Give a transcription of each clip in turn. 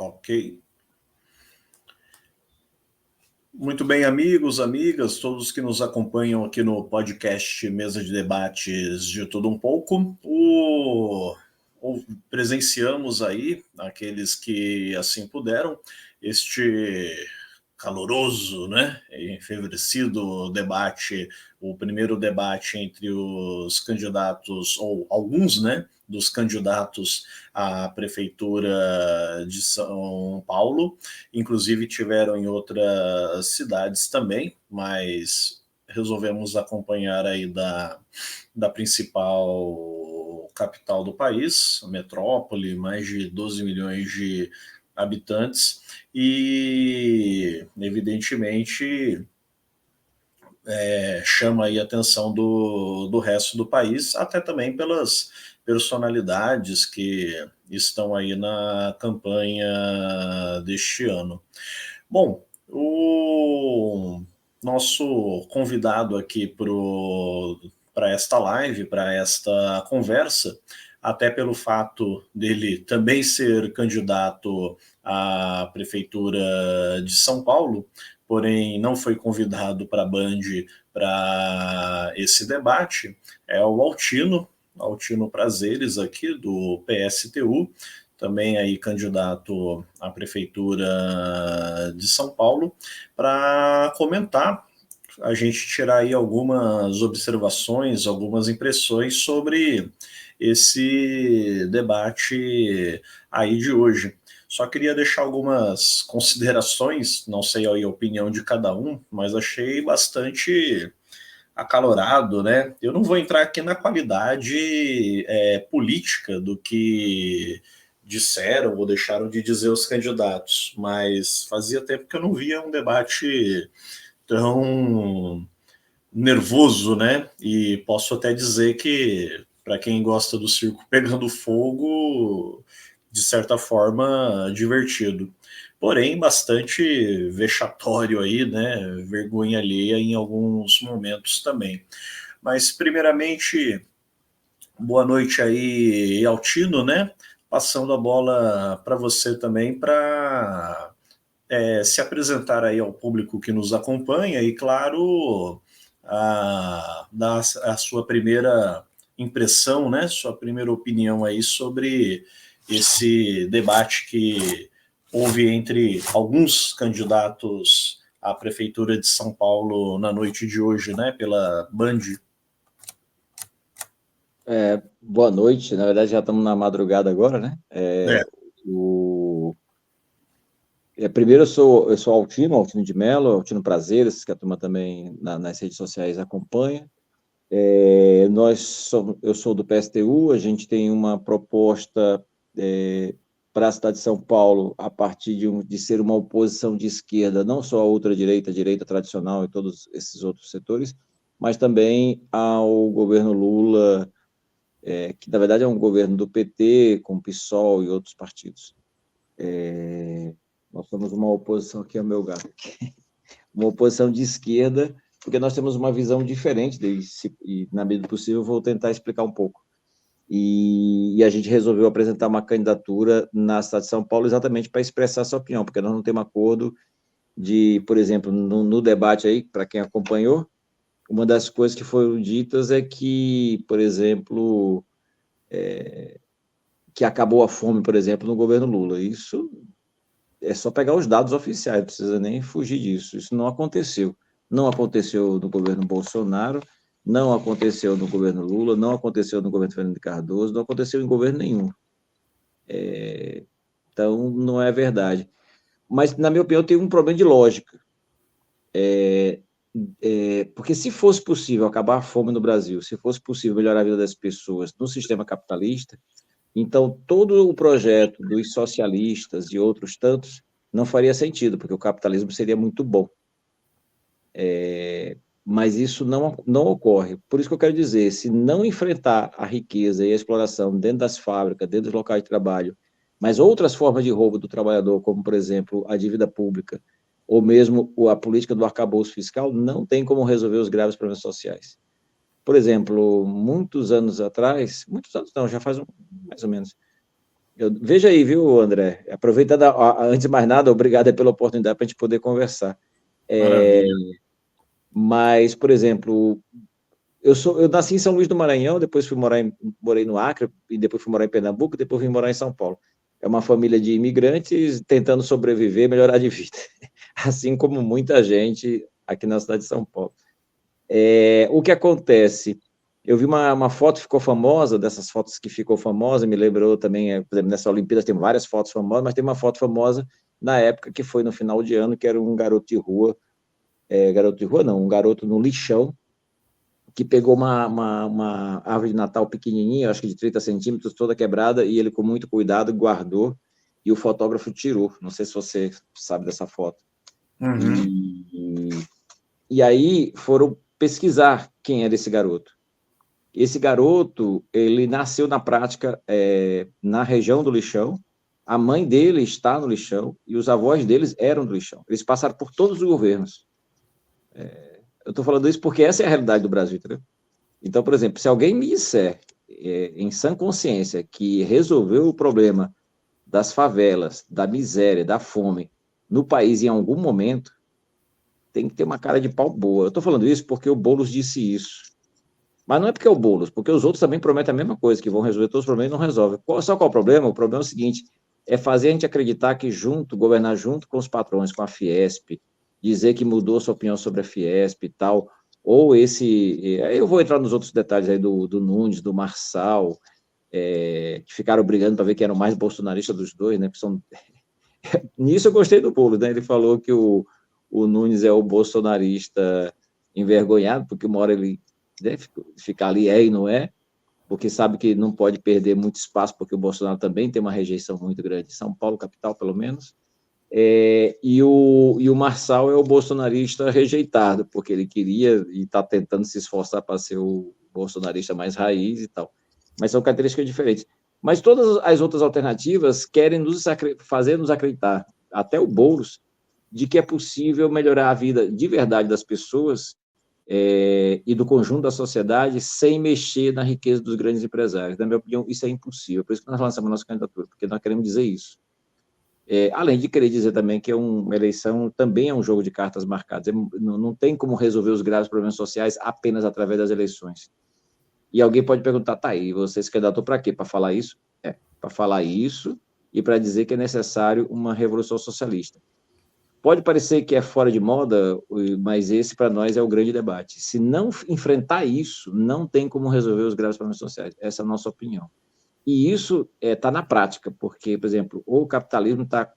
Ok. Muito bem, amigos, amigas, todos que nos acompanham aqui no podcast Mesa de Debates de Tudo Um Pouco. Presenciamos aí, aqueles que assim puderam, este caloroso, né, enfervescido debate, o primeiro debate entre os candidatos, ou alguns, né, dos candidatos à Prefeitura de São Paulo, inclusive tiveram em outras cidades também, mas resolvemos acompanhar aí da principal capital do país, a metrópole, mais de 12 milhões de habitantes, e evidentemente chama aí a atenção do resto do país, até também pelas personalidades que estão aí na campanha deste ano. Bom, o nosso convidado aqui para esta live, para esta conversa, até pelo fato dele também ser candidato à Prefeitura de São Paulo, porém não foi convidado para a Band para esse debate, é o Altino Prazeres aqui, do PSTU, também aí candidato à Prefeitura de São Paulo, para comentar, a gente tirar aí algumas observações, algumas impressões sobre esse debate aí de hoje. Só queria deixar algumas considerações, não sei a opinião de cada um, mas achei bastante acalorado, né? Eu não vou entrar aqui na qualidade política do que disseram ou deixaram de dizer os candidatos, mas fazia tempo que eu não via um debate tão nervoso, né? E posso até dizer que, para quem gosta do circo pegando fogo, de certa forma, divertido. Porém, bastante vexatório aí, né? Vergonha alheia em alguns momentos também. Mas, primeiramente, boa noite aí, Altino, né? Passando a bola para você também, para se apresentar aí ao público que nos acompanha e, claro, dar a sua primeira impressão, né? Sua primeira opinião aí sobre esse debate que houve entre alguns candidatos à Prefeitura de São Paulo na noite de hoje, né? Pela Band. Boa noite, na verdade já estamos na madrugada agora, né? Primeiro eu sou Altino de Mello, Altino Prazeres, que a turma também nas redes sociais acompanha. Eu sou do PSTU, a gente tem uma proposta para a cidade de São Paulo a partir de ser uma oposição de esquerda, não só à ultradireita, a direita tradicional e todos esses outros setores, mas também ao governo Lula, que na verdade é um governo do PT, com o PSOL e outros partidos. Nós somos uma oposição, aqui é o meu gato, uma oposição de esquerda, porque nós temos uma visão diferente e na medida do possível eu vou tentar explicar um pouco. E a gente resolveu apresentar uma candidatura na cidade de São Paulo exatamente para expressar essa opinião, porque nós não temos acordo de, por exemplo, no debate aí, para quem acompanhou, uma das coisas que foram ditas é que, por exemplo, que acabou a fome, por exemplo, no governo Lula. Isso é só pegar os dados oficiais, não precisa nem fugir disso. Isso não aconteceu. Não aconteceu no governo Bolsonaro, não aconteceu no governo Lula, não aconteceu no governo Fernando Cardoso, não aconteceu em governo nenhum. Então, não é verdade. Mas, na minha opinião, tem um problema de lógica. Porque se fosse possível acabar a fome no Brasil, se fosse possível melhorar a vida das pessoas no sistema capitalista, então todo o projeto dos socialistas e outros tantos não faria sentido, porque o capitalismo seria muito bom. Mas isso não ocorre. Por isso que eu quero dizer, se não enfrentar a riqueza e a exploração dentro das fábricas, dentro dos locais de trabalho, mas outras formas de roubo do trabalhador, como, por exemplo, a dívida pública, ou mesmo a política do arcabouço fiscal, não tem como resolver os graves problemas sociais. Por exemplo, muitos anos atrás, muitos anos não, já faz mais ou menos, Veja aí, viu, André? Aproveitando, antes de mais nada, obrigado pela oportunidade para a gente poder conversar. Maravilha. Mas, por exemplo, eu nasci em São Luís do Maranhão, depois morei no Acre, e depois fui morar em Pernambuco, depois vim morar em São Paulo. É uma família de imigrantes tentando sobreviver, melhorar de vida, assim como muita gente aqui na cidade de São Paulo. O que acontece? Eu vi uma foto que ficou famosa, dessas fotos que ficou famosa, me lembrou também, por exemplo, nessa Olimpíada tem várias fotos famosas, mas tem uma foto famosa na época que foi no final de ano, que era um garoto de rua não, um garoto no lixão, que pegou uma árvore de Natal pequenininha, acho que de 30 centímetros, toda quebrada, e ele com muito cuidado guardou, e o fotógrafo tirou. Não sei se você sabe dessa foto. Uhum. E aí foram pesquisar quem era esse garoto. Esse garoto, ele nasceu na prática na região do lixão, a mãe dele está no lixão e os avós deles eram do lixão. Eles passaram por todos os governos. Eu estou falando isso porque essa é a realidade do Brasil, entendeu? Então, por exemplo, se alguém me disser, em sã consciência, que resolveu o problema das favelas, da miséria, da fome no país em algum momento, tem que ter uma cara de pau boa. Eu estou falando isso porque o Boulos disse isso. Mas não é porque é o Boulos, porque os outros também prometem a mesma coisa, que vão resolver todos os problemas e não resolvem. Só qual é o problema? O problema é o seguinte, é fazer a gente acreditar que governar junto com os patrões, com a Fiesp, dizer que mudou sua opinião sobre a Fiesp e tal, ou eu vou entrar nos outros detalhes aí do Nunes, do Marçal, que ficaram brigando para ver quem era o mais bolsonarista dos dois, né? Nisso eu gostei do Boulos, né? Ele falou que o Nunes é o bolsonarista envergonhado, porque uma hora ele deve ficar ali, e não é, porque sabe que não pode perder muito espaço, porque o Bolsonaro também tem uma rejeição muito grande, em São Paulo, capital, pelo menos. E o Marçal é o bolsonarista rejeitado, porque ele queria e está tentando se esforçar para ser o bolsonarista mais raiz e tal. Mas são características diferentes. Mas todas as outras alternativas querem fazer nos acreditar, até o Boulos, de que é possível melhorar a vida de verdade das pessoas e do conjunto da sociedade sem mexer na riqueza dos grandes empresários. Na minha opinião, isso é impossível. Por isso que nós lançamos a nossa candidatura, porque nós queremos dizer isso. Além de querer dizer também que uma eleição também é um jogo de cartas marcadas. Não tem como resolver os graves problemas sociais apenas através das eleições. E alguém pode perguntar, tá aí, você se candidatou para quê? Para falar isso? Para falar isso e para dizer que é necessário uma revolução socialista. Pode parecer que é fora de moda, mas esse para nós é o grande debate. Se não enfrentar isso, não tem como resolver os graves problemas sociais. Essa é a nossa opinião. E isso está na prática, porque, por exemplo, o capitalismo está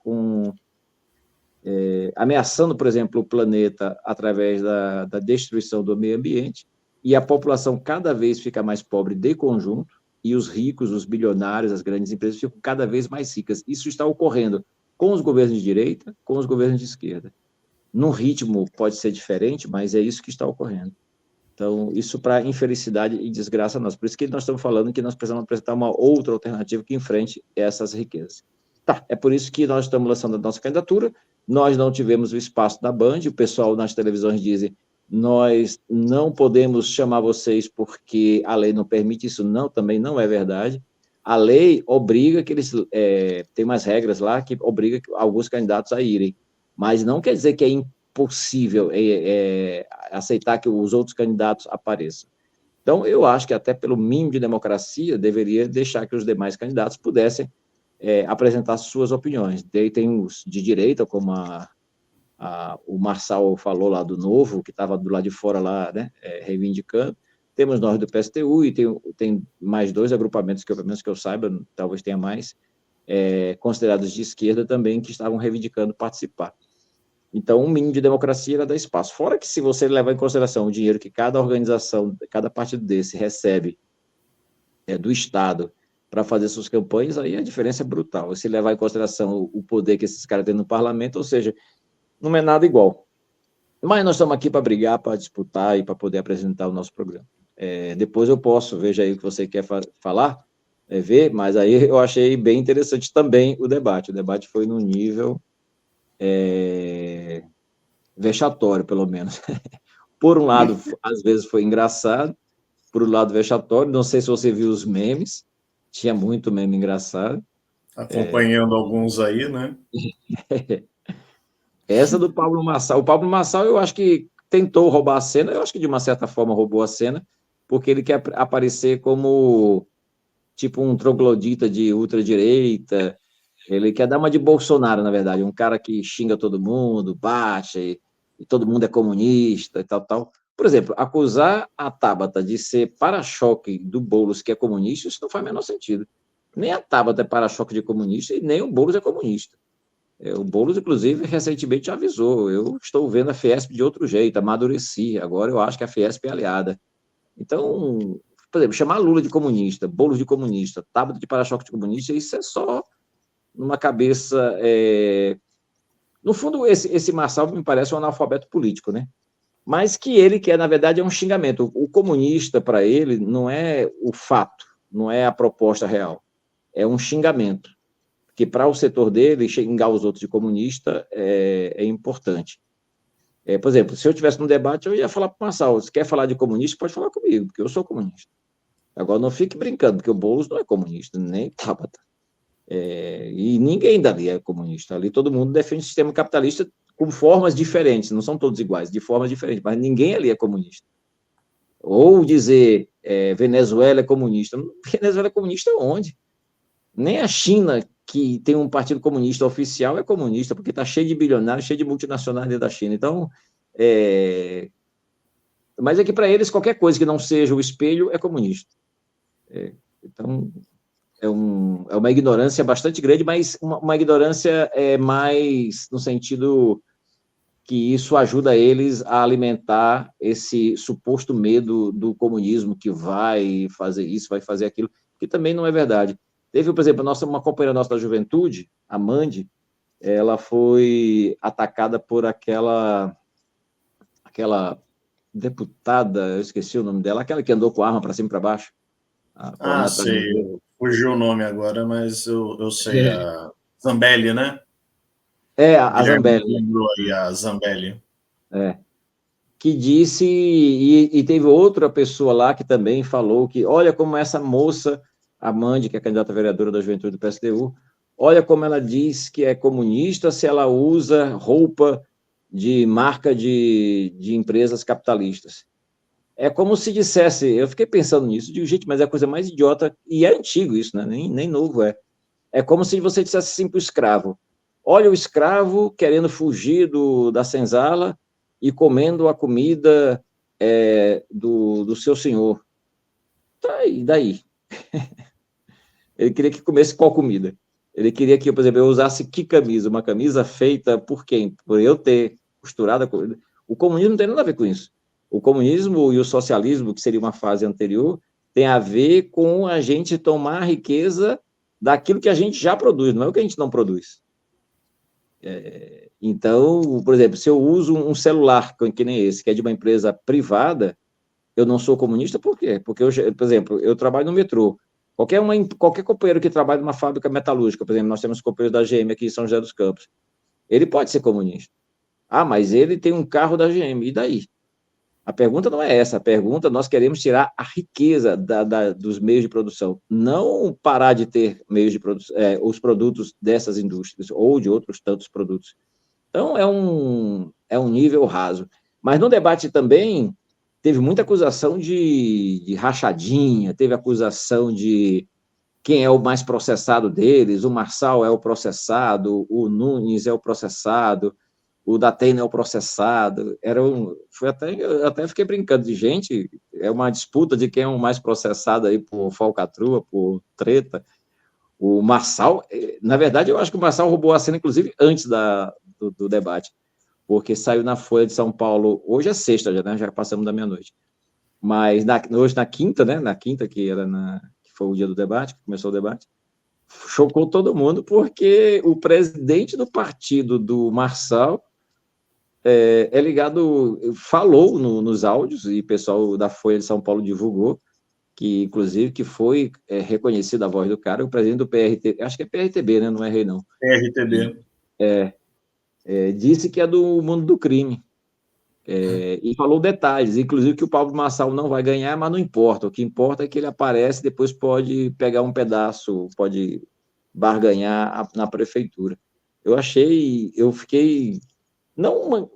ameaçando, por exemplo, o planeta através da destruição do meio ambiente, e a população cada vez fica mais pobre de conjunto, e os ricos, os bilionários, as grandes empresas ficam cada vez mais ricas. Isso está ocorrendo com os governos de direita, com os governos de esquerda. Num ritmo pode ser diferente, mas é isso que está ocorrendo. Então, isso para infelicidade e desgraça nossa. Por isso que nós estamos falando que nós precisamos apresentar uma outra alternativa que enfrente essas riquezas. Tá, é por isso que nós estamos lançando a nossa candidatura. Nós não tivemos o espaço da Band, o pessoal nas televisões dizem nós não podemos chamar vocês porque a lei não permite isso, não, também não é verdade. A lei obriga que eles, tem umas regras lá que obriga alguns candidatos a irem, mas não quer dizer que é impossível aceitar que os outros candidatos apareçam. Então, eu acho que até pelo mínimo de democracia, deveria deixar que os demais candidatos pudessem apresentar suas opiniões. Daí tem os de direita, como o Marçal falou lá do Novo, que estava do lado de fora lá, né, reivindicando. Temos nós do PSTU e tem mais dois agrupamentos, que pelo menos que eu saiba, talvez tenha mais, considerados de esquerda também, que estavam reivindicando participar. Então, um mínimo de democracia era dar espaço. Fora que se você levar em consideração o dinheiro que cada organização, cada partido desse recebe do Estado para fazer suas campanhas, aí a diferença é brutal. Se levar em consideração o poder que esses caras têm no parlamento, ou seja, não é nada igual. Mas nós estamos aqui para brigar, para disputar e para poder apresentar o nosso programa. Depois eu posso, veja aí o que você quer falar, ver, mas aí eu achei bem interessante também o debate. O debate foi num nível vexatório, pelo menos. Por um lado, às vezes foi engraçado, por um lado, vexatório. Não sei se você viu os memes, tinha muito meme engraçado. Acompanhando alguns aí, né? Essa do Pablo Marçal. O Pablo Marçal, eu acho que tentou roubar a cena, eu acho que de uma certa forma roubou a cena, porque ele quer aparecer como tipo um troglodita de ultradireita, ele quer dar uma de Bolsonaro, na verdade, um cara que xinga todo mundo, bate, e todo mundo é comunista e tal, tal. Por exemplo, acusar a Tabata de ser para-choque do Boulos, que é comunista, isso não faz o menor sentido. Nem a Tabata é para-choque de comunista e nem o Boulos é comunista. O Boulos, inclusive, recentemente avisou, eu estou vendo a Fiesp de outro jeito, amadureci, agora eu acho que a Fiesp é aliada. Então, por exemplo, chamar Lula de comunista, Boulos de comunista, Tabata de para-choque de comunista, isso é só numa cabeça. No fundo, esse Marçal me parece um analfabeto político, né? Mas que ele quer, na verdade, é um xingamento. O comunista, para ele, não é o fato, não é a proposta real, é um xingamento. Que para o setor dele, xingar os outros de comunista é importante. Por exemplo, se eu tivesse num debate, eu ia falar para o Marçal, se quer falar de comunista, pode falar comigo, porque eu sou comunista. Agora, não fique brincando, porque o Boulos não é comunista, nem Tabata. E ninguém dali é comunista. Ali todo mundo defende o sistema capitalista com formas diferentes, não são todos iguais, de formas diferentes, mas ninguém ali é comunista. Ou dizer Venezuela é comunista. Venezuela é comunista onde? Nem a China, que tem um partido comunista oficial, é comunista, porque está cheio de bilionários, cheio de multinacionais dentro da China. Então, mas é que para eles qualquer coisa que não seja o espelho é comunista. Então, é uma ignorância bastante grande, mas uma ignorância mais no sentido que isso ajuda eles a alimentar esse suposto medo do comunismo que vai fazer isso, vai fazer aquilo, que também não é verdade. Teve, por exemplo, uma companheira nossa da juventude, a Mandy, ela foi atacada por aquela deputada, eu esqueci o nome dela, aquela que andou com a arma para cima e para baixo. Sei. Fugiu o nome agora, mas eu sei. A Zambelli, né? A Zambelli. Aí a Zambelli. Que disse, e teve outra pessoa lá que também falou que, olha como essa moça, a Mandy, que é candidata a vereadora da juventude do PSTU, olha como ela diz que é comunista se ela usa roupa de marca de empresas capitalistas. É como se dissesse, eu fiquei pensando nisso, digo, gente, mas é a coisa mais idiota, e é antigo isso, né? Nem novo é. É como se você dissesse assim para o escravo, olha o escravo querendo fugir da senzala e comendo a comida do seu senhor. Tá, e daí? Ele queria que comesse qual comida? Ele queria que, por exemplo, eu usasse que camisa? Uma camisa feita por quem? Por eu ter costurado a comida. O comunismo não tem nada a ver com isso. O comunismo e o socialismo, que seria uma fase anterior, tem a ver com a gente tomar a riqueza daquilo que a gente já produz, não é o que a gente não produz. Então, por exemplo, se eu uso um celular que nem esse, que é de uma empresa privada, eu não sou comunista, por quê? Porque, por exemplo, eu trabalho no metrô. Qualquer companheiro que trabalha numa fábrica metalúrgica, por exemplo, nós temos companheiro da GM aqui em São José dos Campos, ele pode ser comunista. Ah, mas ele tem um carro da GM, e daí? A pergunta não é essa, a pergunta, nós queremos tirar a riqueza dos meios de produção, não parar de ter meios de produção, os produtos dessas indústrias, ou de outros tantos produtos. Então, é um nível raso. Mas no debate também teve muita acusação de rachadinha, teve acusação de quem é o mais processado deles, o Marçal é o processado, o Nunes é o processado, o Datena é o processado. Eu até fiquei brincando de gente, é uma disputa de quem é o mais processado aí por falcatrua, por treta. O Marçal, na verdade, eu acho que o Marçal roubou a cena, inclusive, antes do debate, porque saiu na Folha de São Paulo, hoje é sexta já, né? Já passamos da meia-noite. Mas hoje na quinta, né? Na quinta, que foi o dia do debate, que começou o debate, chocou todo mundo, porque o presidente do partido do Marçal ligado, falou nos áudios, e o pessoal da Folha de São Paulo divulgou, que inclusive que foi reconhecida a voz do cara, o presidente do PRT, acho que é PRTB, né? Não é rei, não. PRTB. Disse que é do mundo do crime. E falou detalhes, inclusive que o Pablo Marçal não vai ganhar, mas não importa. O que importa é que ele aparece, depois pode pegar um pedaço, pode barganhar na prefeitura. Eu fiquei, não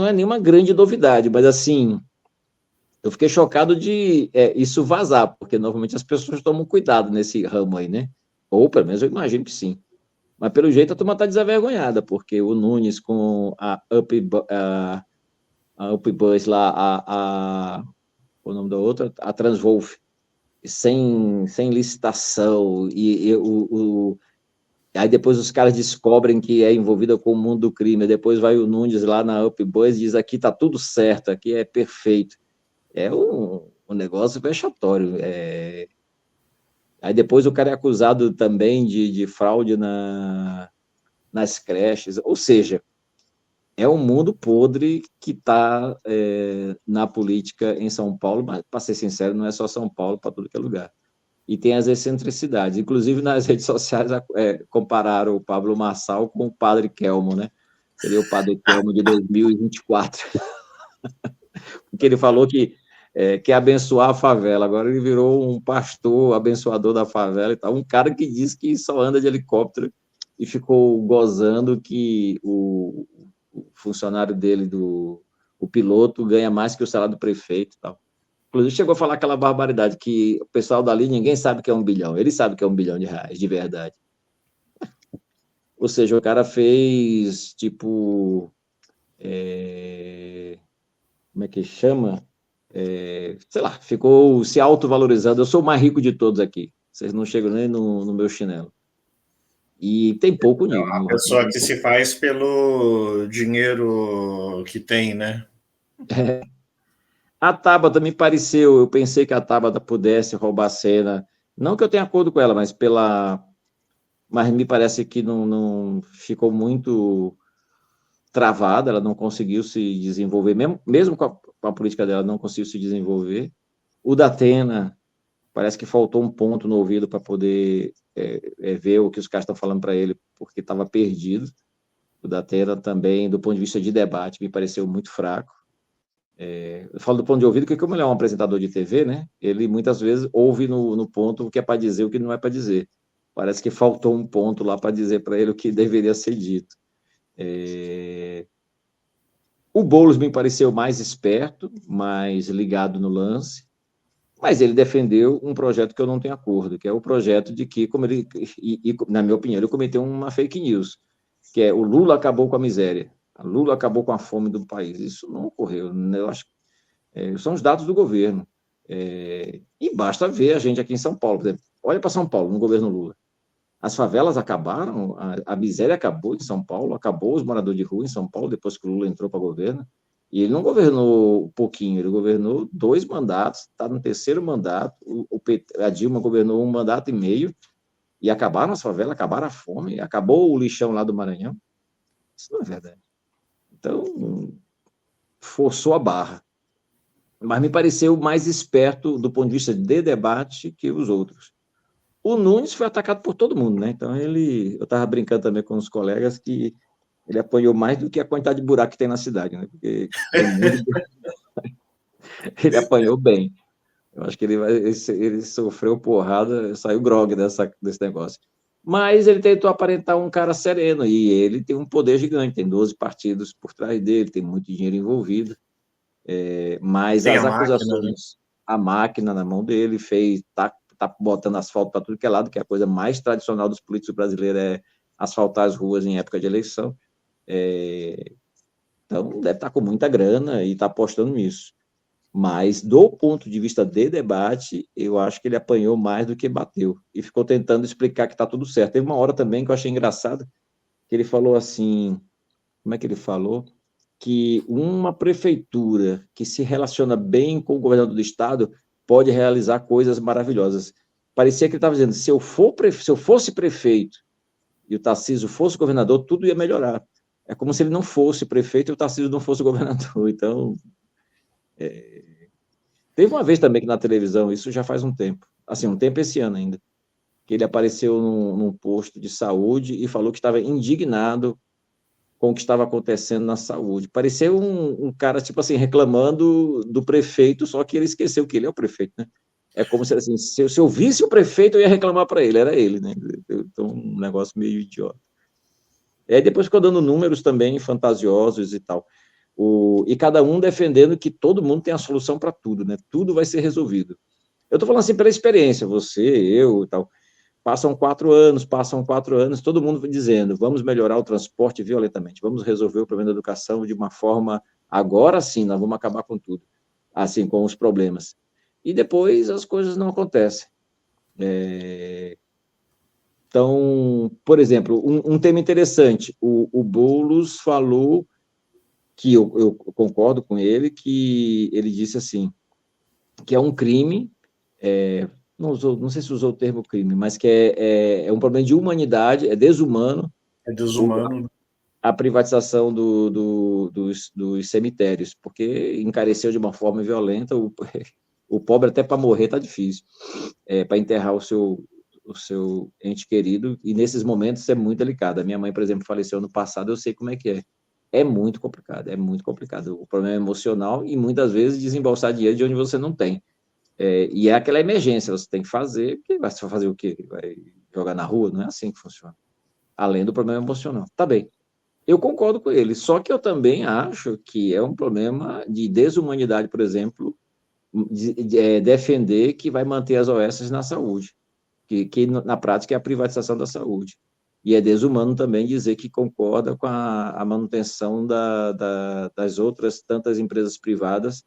é nenhuma grande novidade, mas assim, eu fiquei chocado de isso vazar, porque normalmente as pessoas tomam cuidado nesse ramo aí, né? Ou pelo menos eu imagino que sim. Mas pelo jeito a turma está desavergonhada, porque o Nunes com a Up Bus lá, o nome da outra, a Transvolve, sem licitação, aí depois os caras descobrem que é envolvida com o mundo do crime, depois vai o Nunes lá na Up Bus e diz aqui está tudo certo, aqui é perfeito. É um negócio vexatório. Aí depois o cara é acusado também de fraude nas creches, ou seja, é um mundo podre que está na política em São Paulo, mas, para ser sincero, não é só São Paulo, para tudo que é lugar. E tem as excentricidades. Inclusive, nas redes sociais, compararam o Pablo Marçal com o Padre Kelmo, né? Seria o Padre Kelmo de 2024. Porque ele falou que quer abençoar a favela. Agora ele virou um pastor abençoador da favela e tal. Um cara que diz que só anda de helicóptero e ficou gozando que o funcionário dele, o piloto, ganha mais que o salário do prefeito e tal. Inclusive, chegou a falar aquela barbaridade que o pessoal dali, ninguém sabe que é 1 bilhão. Ele sabe que é 1 bilhão de reais, de verdade. Ou seja, o cara fez, tipo... como é que chama? Sei lá, ficou se autovalorizando. Eu sou o mais rico de todos aqui. Vocês não chegam nem no meu chinelo. E tem pouco nível. A pessoa que se faz pelo dinheiro que tem, né? A Tabata me pareceu, eu pensei que a Tabata pudesse roubar a cena. Não que eu tenha acordo com ela, mas me parece que não ficou muito travada, ela não conseguiu se desenvolver, mesmo com a política dela, não conseguiu se desenvolver. O Datena, parece que faltou um ponto no ouvido para poder ver o que os caras estão falando para ele, porque estava perdido. O Datena também, do ponto de vista de debate, me pareceu muito fraco. Eu falo do ponto de ouvido, porque como ele é um apresentador de TV, né, ele muitas vezes ouve no ponto o que é para dizer, o que não é para dizer. Parece que faltou um ponto lá para dizer para ele o que deveria ser dito. O Boulos me pareceu mais esperto, mais ligado no lance, mas ele defendeu um projeto que eu não tenho acordo, que é o projeto de que, como ele, na minha opinião, ele cometeu uma fake news, que é o Lula acabou com a miséria, o Lula acabou com a fome do país. Isso não ocorreu, né? Eu acho são os dados do governo. E basta ver a gente aqui em São Paulo, por exemplo, olha para São Paulo, no governo Lula. As favelas acabaram, a miséria acabou em São Paulo, acabou os moradores de rua em São Paulo, depois que o Lula entrou para o governo. E ele não governou pouquinho, ele governou 2 mandatos, está no 3º mandato, a Dilma governou 1 mandato e meio, e acabaram as favelas, acabaram a fome, acabou o lixão lá do Maranhão. Isso não é verdade. Então, forçou a barra. Mas me pareceu mais esperto do ponto de vista de debate que os outros. O Nunes foi atacado por todo mundo, né? Então, eu estava brincando também com os colegas que ele apanhou mais do que a quantidade de buraco que tem na cidade, né? Porque tem muito. Ele apanhou bem. Eu acho que ele sofreu porrada, saiu grogue desse negócio. Mas ele tentou aparentar um cara sereno, e ele tem um poder gigante, tem 12 partidos por trás dele, tem muito dinheiro envolvido. Mas Tem as a máquina, né? acusações, a máquina na mão dele tá botando asfalto para tudo que é lado, que é a coisa mais tradicional dos políticos brasileiros é asfaltar as ruas em época de eleição. Então, deve estar com muita grana e está apostando nisso. Mas, do ponto de vista de debate, eu acho que ele apanhou mais do que bateu. E ficou tentando explicar que está tudo certo. Teve uma hora também que eu achei engraçado, que ele falou assim, como é que ele falou? Que uma prefeitura que se relaciona bem com o governador do estado pode realizar coisas maravilhosas. Parecia que ele estava dizendo, se eu fosse prefeito e o Tarcísio fosse governador, tudo ia melhorar. É como se ele não fosse prefeito e o Tarcísio não fosse governador. Então, teve uma vez também que na televisão, isso já faz um tempo, assim, um tempo esse ano ainda, que ele apareceu num posto de saúde e falou que estava indignado com o que estava acontecendo na saúde. Parecia um cara, tipo assim, reclamando do prefeito, só que ele esqueceu que ele é o prefeito, né? É como se, assim, se eu visse o prefeito, eu ia reclamar para ele, era ele, né? Então, um negócio meio idiota. Aí depois ficou dando números também fantasiosos e tal. E cada um defendendo que todo mundo tem a solução para tudo, né? Tudo vai ser resolvido. Eu estou falando assim pela experiência, você, eu e tal. Passam 4 anos, todo mundo dizendo, vamos melhorar o transporte violentamente, vamos resolver o problema da educação de uma forma, agora sim, nós vamos acabar com tudo, assim, com os problemas. E depois as coisas não acontecem. Então, por exemplo, um tema interessante, o Boulos falou, que eu concordo com ele, que ele disse assim, que é um crime, não sei se usou o termo crime, mas que é um problema de humanidade, é desumano É desumano. a privatização dos cemitérios, porque encareceu de uma forma violenta, o pobre até para morrer está difícil, para enterrar o seu ente querido, e nesses momentos é muito delicado. A minha mãe, por exemplo, faleceu ano passado, eu sei como é que é. É muito complicado, é muito complicado. O problema é emocional e muitas vezes desembolsar dinheiro de onde você não tem. E é aquela emergência, você tem que fazer, porque você vai fazer o quê? Vai jogar na rua? Não é assim que funciona. Além do problema emocional. Tá bem. Eu concordo com ele, só que eu também acho que é um problema de desumanidade, por exemplo, defender que vai manter as OS na saúde, que na prática é a privatização da saúde. E é desumano também dizer que concorda com a manutenção das outras tantas empresas privadas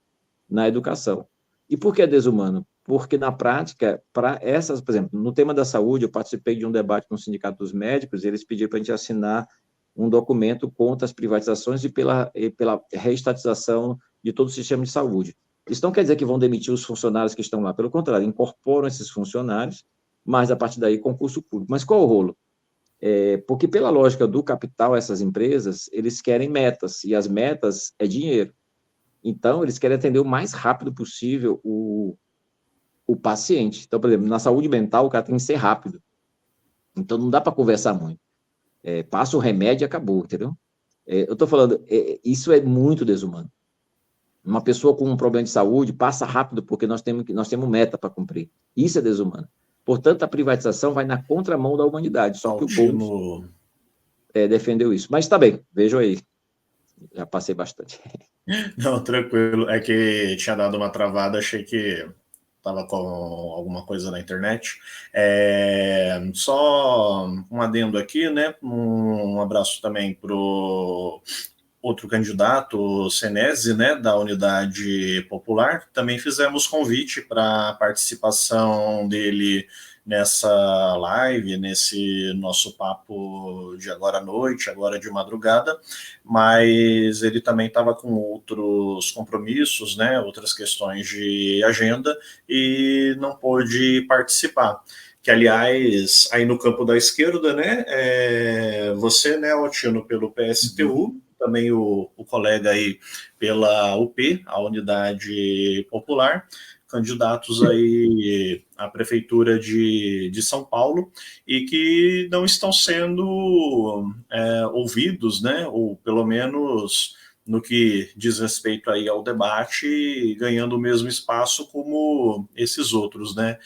na educação. E por que é desumano? Porque, na prática, para essas, por exemplo, no tema da saúde, eu participei de um debate no Sindicato dos Médicos, e eles pediram para a gente assinar um documento contra as privatizações e pela reestatização de todo o sistema de saúde. Isso não quer dizer que vão demitir os funcionários que estão lá, pelo contrário, incorporam esses funcionários, mas a partir daí concurso público. Mas qual o rolo? Porque pela lógica do capital, essas empresas, eles querem metas, e as metas é dinheiro. Então, eles querem atender o mais rápido possível o paciente. Então, por exemplo, na saúde mental, o cara tem que ser rápido. Então, não dá para conversar muito. Passa o remédio e acabou, entendeu? Eu estou falando, isso é muito desumano. Uma pessoa com um problema de saúde passa rápido porque nós temos meta para cumprir. Isso é desumano. Portanto, a privatização vai na contramão da humanidade. Só que o Boulos defendeu isso. Mas está bem, vejam aí. Já passei bastante. Não, tranquilo. É que tinha dado uma travada, achei que estava com alguma coisa na internet. Só um adendo aqui, né? Um abraço também para o outro candidato, o Senese, né, da Unidade Popular. Também fizemos convite para a participação dele nessa live, nesse nosso papo de agora à noite, agora de madrugada, mas ele também estava com outros compromissos, né, outras questões de agenda e não pôde participar. Que, aliás, aí no campo da esquerda, né, você, né, Altino, pelo PSTU, também o colega aí pela UP, a Unidade Popular, candidatos aí à Prefeitura de São Paulo, e que não estão sendo ouvidos, né, ou pelo menos no que diz respeito aí ao debate, ganhando o mesmo espaço como esses outros, né?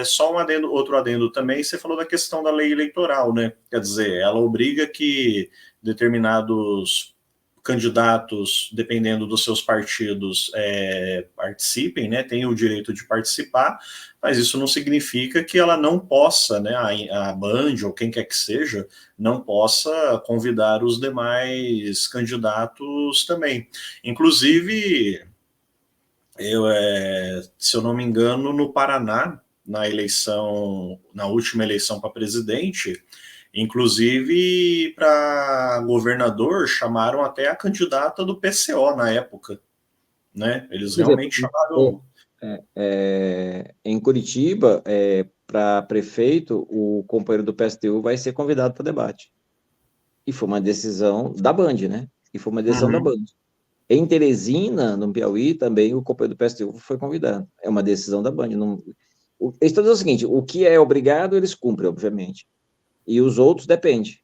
Só outro adendo também, você falou da questão da lei eleitoral, né? Quer dizer, ela obriga que determinados candidatos, dependendo dos seus partidos, participem, né, tenham o direito de participar, mas isso não significa que ela não possa, né, a Band ou quem quer que seja, não possa convidar os demais candidatos também. Inclusive, se eu não me engano, no Paraná, na última eleição para presidente, inclusive, para governador, chamaram até a candidata do PCO na época, né? Eles realmente chamaram. Em Curitiba, para prefeito, o companheiro do PSTU vai ser convidado para debate. E foi uma decisão da Band, né? E foi uma decisão da Band. Em Teresina, no Piauí, também o companheiro do PSTU foi convidado. É uma decisão da Band. Eles estão dizendo o seguinte: o que é obrigado, eles cumprem, obviamente. E os outros depende.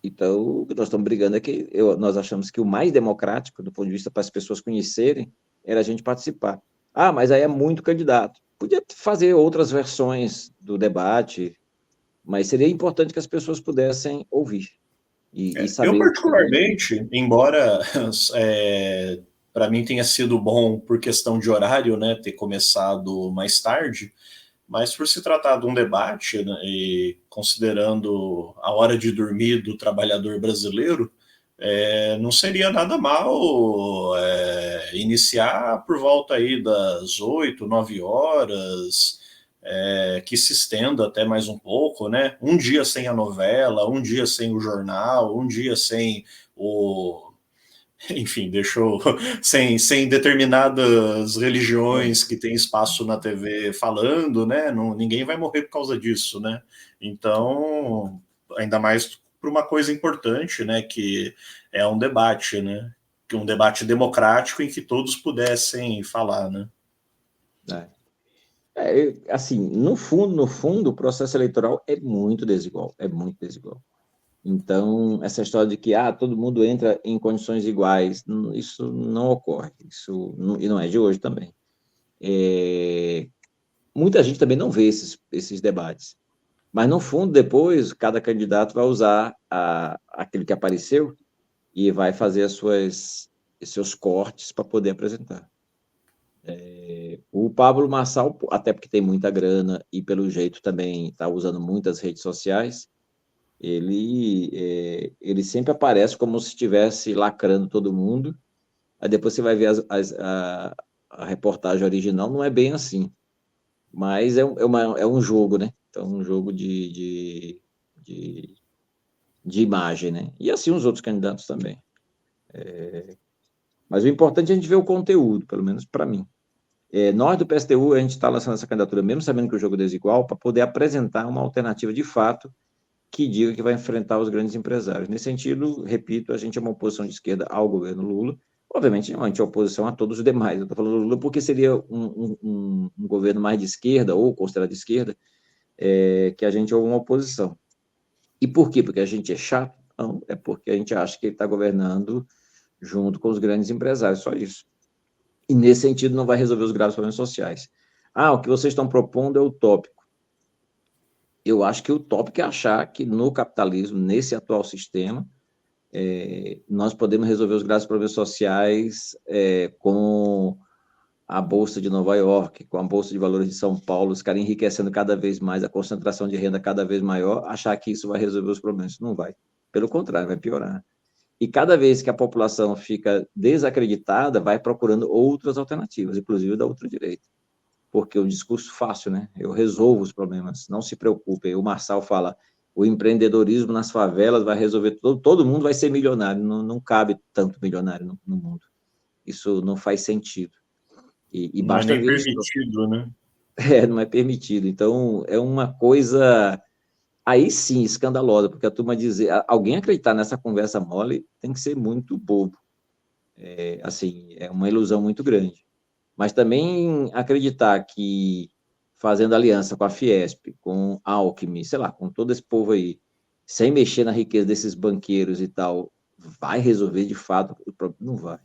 Então, o que nós estamos brigando é que nós achamos que o mais democrático, do ponto de vista para as pessoas conhecerem, era a gente participar. Ah, mas aí é muito candidato. Podia fazer outras versões do debate, mas seria importante que as pessoas pudessem ouvir e Eu, saber o que cada um pensa. particularmente, embora para mim tenha sido bom por questão de horário, né, ter começado mais tarde, mas por se tratar de um debate, né, e considerando a hora de dormir do trabalhador brasileiro, não seria nada mal iniciar por volta aí das 8, 9 horas, que se estenda até mais um pouco, né? Um dia sem a novela, um dia sem o jornal, um dia sem o, enfim, deixou sem determinadas religiões que tem espaço na TV falando, né? Não, ninguém vai morrer por causa disso, né? Então, ainda mais por uma coisa importante, né? Que é um debate, né? Que um debate democrático em que todos pudessem falar, né? Assim, no fundo, o processo eleitoral é muito desigual, é muito desigual. Então, essa história de que todo mundo entra em condições iguais, isso não ocorre, e não é de hoje também. Muita gente também não vê esses debates, mas no fundo, depois, cada candidato vai usar aquele que apareceu e vai fazer os seus cortes para poder apresentar. O Pablo Marçal, até porque tem muita grana e pelo jeito também está usando muitas redes sociais, ele sempre aparece como se estivesse lacrando todo mundo. Aí depois você vai ver a reportagem original, não é bem assim. Mas é um jogo, né? Então, um jogo de, de imagem, né? E assim os outros candidatos também. Mas o importante é a gente ver o conteúdo, pelo menos para mim. Nós do PSTU, a gente está lançando essa candidatura, mesmo sabendo que o jogo é desigual, para poder apresentar uma alternativa de fato que diga que vai enfrentar os grandes empresários. Nesse sentido, repito, a gente é uma oposição de esquerda ao governo Lula. Obviamente, a gente é oposição a todos os demais. Eu estou falando do Lula porque seria um governo mais de esquerda, ou considerado de esquerda, que a gente é uma oposição. E por quê? Porque a gente é chato? Não, é porque a gente acha que ele está governando junto com os grandes empresários, só isso. E nesse sentido não vai resolver os graves problemas sociais. O que vocês estão propondo é utópico. Eu acho que o utópico é achar que no capitalismo, nesse atual sistema, nós podemos resolver os graves problemas sociais com a Bolsa de Nova York, com a Bolsa de Valores de São Paulo, os caras enriquecendo cada vez mais, a concentração de renda cada vez maior, achar que isso vai resolver os problemas. Não vai. Pelo contrário, vai piorar. E cada vez que a população fica desacreditada, vai procurando outras alternativas, inclusive da ultradireita. Porque o discurso fácil, né? Eu resolvo os problemas, não se preocupe. O Marçal fala, o empreendedorismo nas favelas vai resolver todo mundo vai ser milionário. Não cabe tanto milionário no mundo. Isso não faz sentido. E Não é basta nem ver permitido, né? não é permitido. Então, é uma coisa, aí sim, escandalosa, porque a turma dizer, alguém acreditar nessa conversa mole tem que ser muito bobo. Assim, é uma ilusão muito grande. Mas também acreditar que fazendo aliança com a Fiesp, com a Alckmin, sei lá, com todo esse povo aí, sem mexer na riqueza desses banqueiros e tal, vai resolver de fato o problema? Não vai.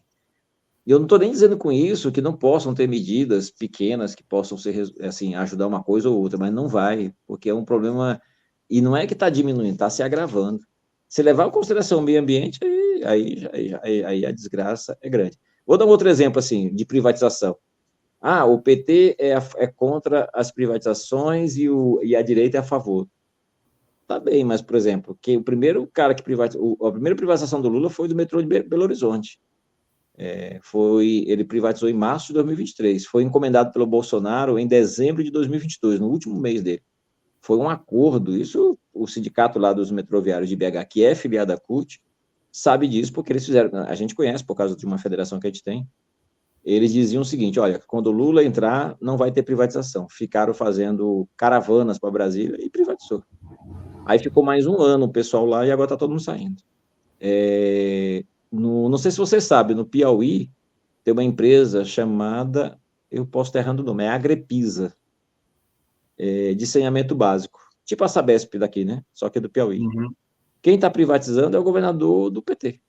E eu não estou nem dizendo com isso que não possam ter medidas pequenas que possam ser, assim, ajudar uma coisa ou outra, mas não vai, porque é um problema, e não é que está diminuindo, está se agravando. Se levar em consideração o meio ambiente, aí a desgraça é grande. Vou dar um outro exemplo, assim, de privatização. O PT é contra as privatizações e a direita é a favor. Tá bem, mas, por exemplo, que o primeiro cara que privatizou, a primeira privatização do Lula foi do metrô de Belo Horizonte. Ele privatizou em março de 2023. Foi encomendado pelo Bolsonaro em dezembro de 2022, no último mês dele. Foi um acordo, isso o sindicato lá dos metroviários de BH, que é filiado à CUT, sabe disso porque eles fizeram, a gente conhece por causa de uma federação que a gente tem, eles diziam o seguinte, olha, quando o Lula entrar, não vai ter privatização. Ficaram fazendo caravanas para Brasília e privatizou. Aí ficou mais um ano o pessoal lá e agora está todo mundo saindo. Não sei se você sabe, no Piauí tem uma empresa chamada, eu posso estar errando o nome, é Agrepisa, de saneamento básico. Tipo a Sabesp daqui, né? Só que é do Piauí. Uhum. Quem está privatizando é o governador do PT.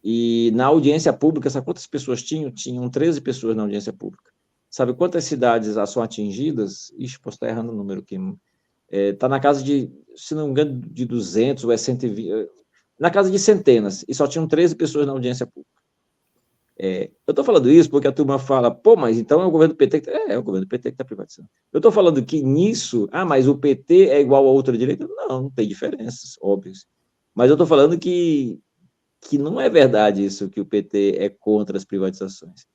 E na audiência pública, sabe quantas pessoas tinham? Tinham 13 pessoas na audiência pública. Sabe quantas cidades são atingidas? Ixi, posso estar errando o número aqui. Está na casa de, se não me engano, de 200 ou é 120, na casa de centenas, e só tinham 13 pessoas na audiência pública. Eu estou falando isso porque a turma fala, pô, mas então é o governo do PT que é o governo do PT que está privatizando. Eu estou falando que nisso, mas o PT é igual a outra direita? Não, não tem diferenças, óbvias. Mas eu estou falando que não é verdade isso, que o PT é contra as privatizações.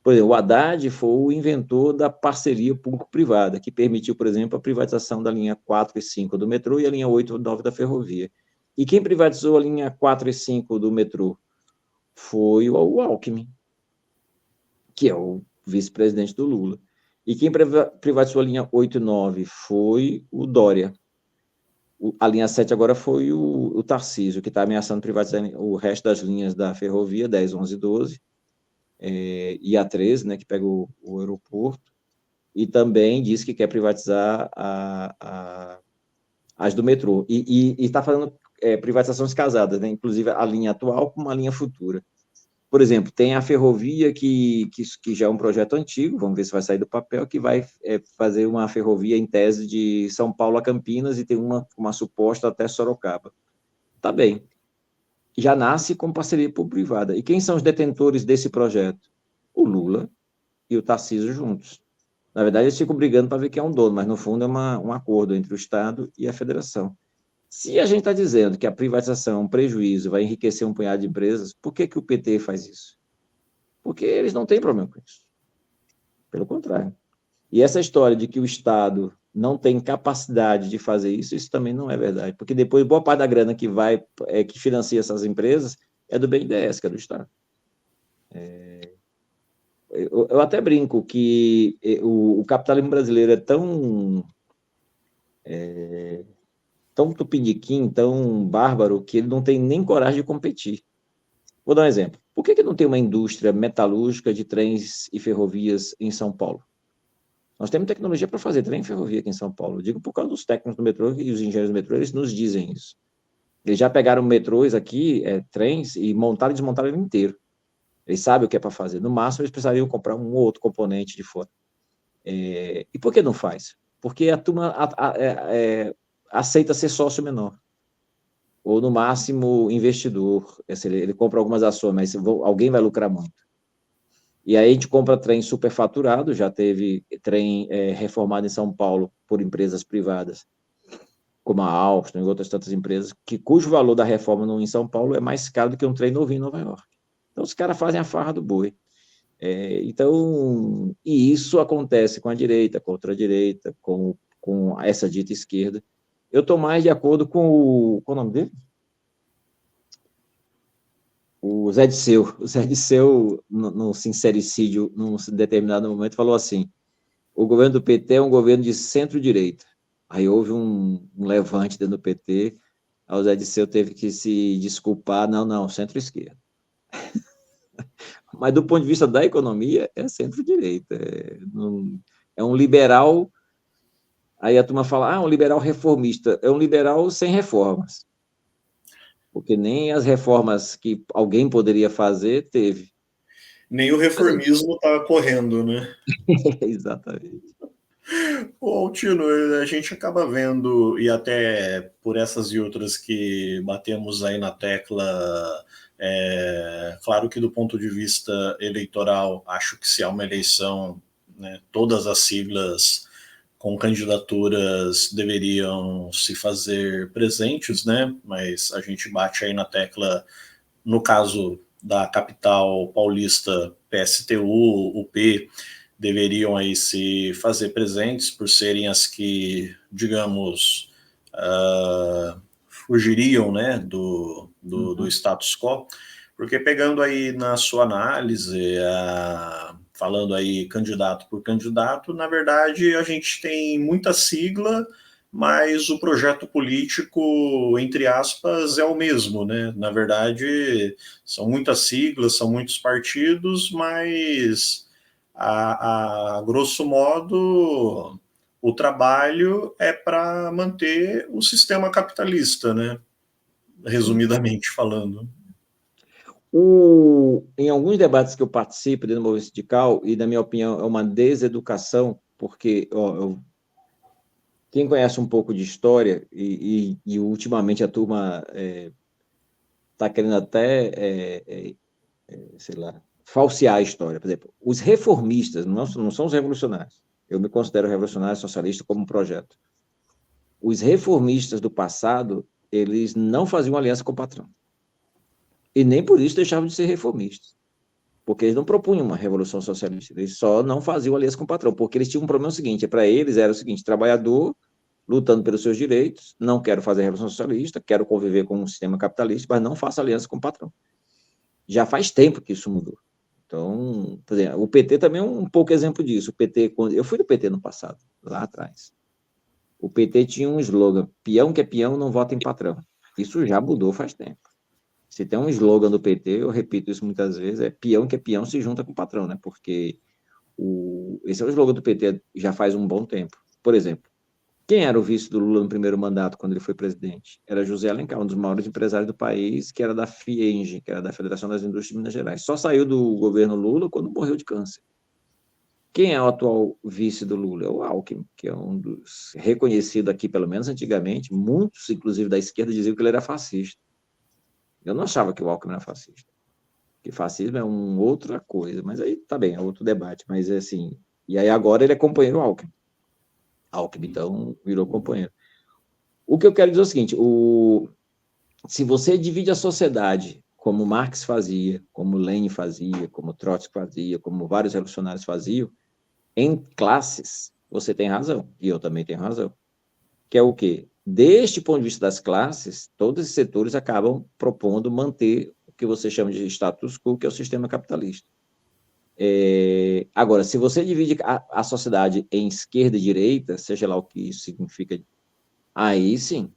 Por exemplo, o Haddad foi o inventor da parceria público-privada, que permitiu, por exemplo, a privatização da linha 4 e 5 do metrô e a linha 8 e 9 da ferrovia. E quem privatizou a linha 4 e 5 do metrô foi o Alckmin, que é o vice-presidente do Lula. E quem privatizou a linha 8 e 9 foi o Dória. A linha 7 agora foi o Tarcísio, que está ameaçando privatizar o resto das linhas da ferrovia, 10, 11 e 12, e a 13, né, que pega o aeroporto, e também disse que quer privatizar as do metrô. E está fazendo privatizações casadas, né, inclusive a linha atual com uma linha futura. Por exemplo, tem a ferrovia que já é um projeto antigo, vamos ver se vai sair do papel, que vai fazer uma ferrovia em tese de São Paulo a Campinas e tem uma suposta até Sorocaba. Tá bem. Já nasce com parceria público-privada. E quem são os detentores desse projeto? O Lula e o Tarcísio juntos. Na verdade, eles ficam brigando para ver quem é um dono, mas no fundo é um acordo entre o Estado e a Federação. Se a gente está dizendo que a privatização é um prejuízo, vai enriquecer um punhado de empresas, por que o PT faz isso? Porque eles não têm problema com isso. Pelo contrário. E essa história de que o Estado não tem capacidade de fazer isso também não é verdade. Porque depois, boa parte da grana que financia essas empresas é do BNDES, que é do Estado. Eu até brinco que o capitalismo brasileiro é tão tupiniquim, tão bárbaro, que ele não tem nem coragem de competir. Vou dar um exemplo. Por que não tem uma indústria metalúrgica de trens e ferrovias em São Paulo? Nós temos tecnologia para fazer trem e ferrovia aqui em São Paulo. Eu digo por causa dos técnicos do metrô e os engenheiros do metrô, eles nos dizem isso. Eles já pegaram metrôs aqui, trens, e montaram e desmontaram ele inteiro. Eles sabem o que é para fazer. No máximo, eles precisariam comprar um ou outro componente de fora. E por que não faz? Porque a turma aceita ser sócio menor. Ou, no máximo, investidor. Ele compra algumas ações, mas alguém vai lucrar muito. E aí a gente compra trem superfaturado, já teve trem reformado em São Paulo por empresas privadas, como a Alstom e outras tantas empresas, cujo valor da reforma em São Paulo é mais caro do que um trem novinho em Nova York. Então, os caras fazem a farra do boi. E isso acontece com a direita, com a ultradireita, com essa dita esquerda. Eu estou mais de acordo com qual é o nome dele? O Zé Disseu. O Zé Disseu, no sincericídio, num determinado momento, falou assim: o governo do PT é um governo de centro-direita. Aí houve um levante dentro do PT, aí o Zé Disseu teve que se desculpar, não, centro-esquerda. Mas do ponto de vista da economia, é centro-direita. É um liberal. Aí a turma fala, um liberal reformista. É um liberal sem reformas. Porque nem as reformas que alguém poderia fazer, teve. Nem o reformismo está correndo, né? Exatamente. Ô, Tino, a gente acaba vendo, e até por essas e outras que batemos aí na tecla, claro que do ponto de vista eleitoral, acho que se há uma eleição, né, todas as siglas com candidaturas deveriam se fazer presentes, né? Mas a gente bate aí na tecla, no caso da capital paulista, PSTU, UP, deveriam aí se fazer presentes por serem as que, digamos, fugiriam, né, do status quo, porque pegando aí na sua análise, falando aí candidato por candidato, na verdade a gente tem muita sigla, mas o projeto político, entre aspas, é o mesmo, né? Na verdade, são muitas siglas, são muitos partidos, mas a grosso modo o trabalho é para manter o sistema capitalista, né? Resumidamente falando. Em alguns debates que eu participo dentro do movimento sindical, e na minha opinião é uma deseducação, porque quem conhece um pouco de história, e ultimamente a turma está querendo até, sei lá, falsear a história. Por exemplo, os reformistas não são os revolucionários. Eu me considero revolucionário socialista como um projeto. Os reformistas do passado, eles não faziam aliança com o patrão. E nem por isso deixavam de ser reformistas. Porque eles não propunham uma revolução socialista. Eles só não faziam aliança com o patrão. Porque eles tinham um problema seguinte: para eles era o seguinte, trabalhador lutando pelos seus direitos, não quero fazer revolução socialista, quero conviver com um sistema capitalista, mas não faço aliança com o patrão. Já faz tempo que isso mudou. Então, por exemplo, o PT também é um pouco exemplo disso. O PT, eu fui do PT no passado, lá atrás. O PT tinha um slogan: peão que é peão não vota em patrão. Isso já mudou faz tempo. Se tem um slogan do PT, eu repito isso muitas vezes, é peão que é peão se junta com o patrão, né? Porque esse é o slogan do PT já faz um bom tempo. Por exemplo, quem era o vice do Lula no primeiro mandato, quando ele foi presidente? Era José Alencar, um dos maiores empresários do país, que era da FIENGE, que era da Federação das Indústrias de Minas Gerais. Só saiu do governo Lula quando morreu de câncer. Quem é o atual vice do Lula? É o Alckmin, que é um dos reconhecido aqui, pelo menos antigamente, muitos, inclusive da esquerda, diziam que ele era fascista. Eu não achava que o Alckmin era fascista. Que fascismo é uma outra coisa, mas aí tá bem, é outro debate, mas assim, e aí agora ele é companheiro Alckmin. Alckmin, então, virou companheiro. O que eu quero dizer é o seguinte, se você divide a sociedade como Marx fazia, como Lenin fazia, como Trotsky fazia, como vários revolucionários faziam, em classes, você tem razão, e eu também tenho razão. Que é o quê? Deste ponto de vista das classes, todos esses setores acabam propondo manter o que você chama de status quo, que é o sistema capitalista. Agora, se você divide a sociedade em esquerda e direita, seja lá o que isso significa, aí sim.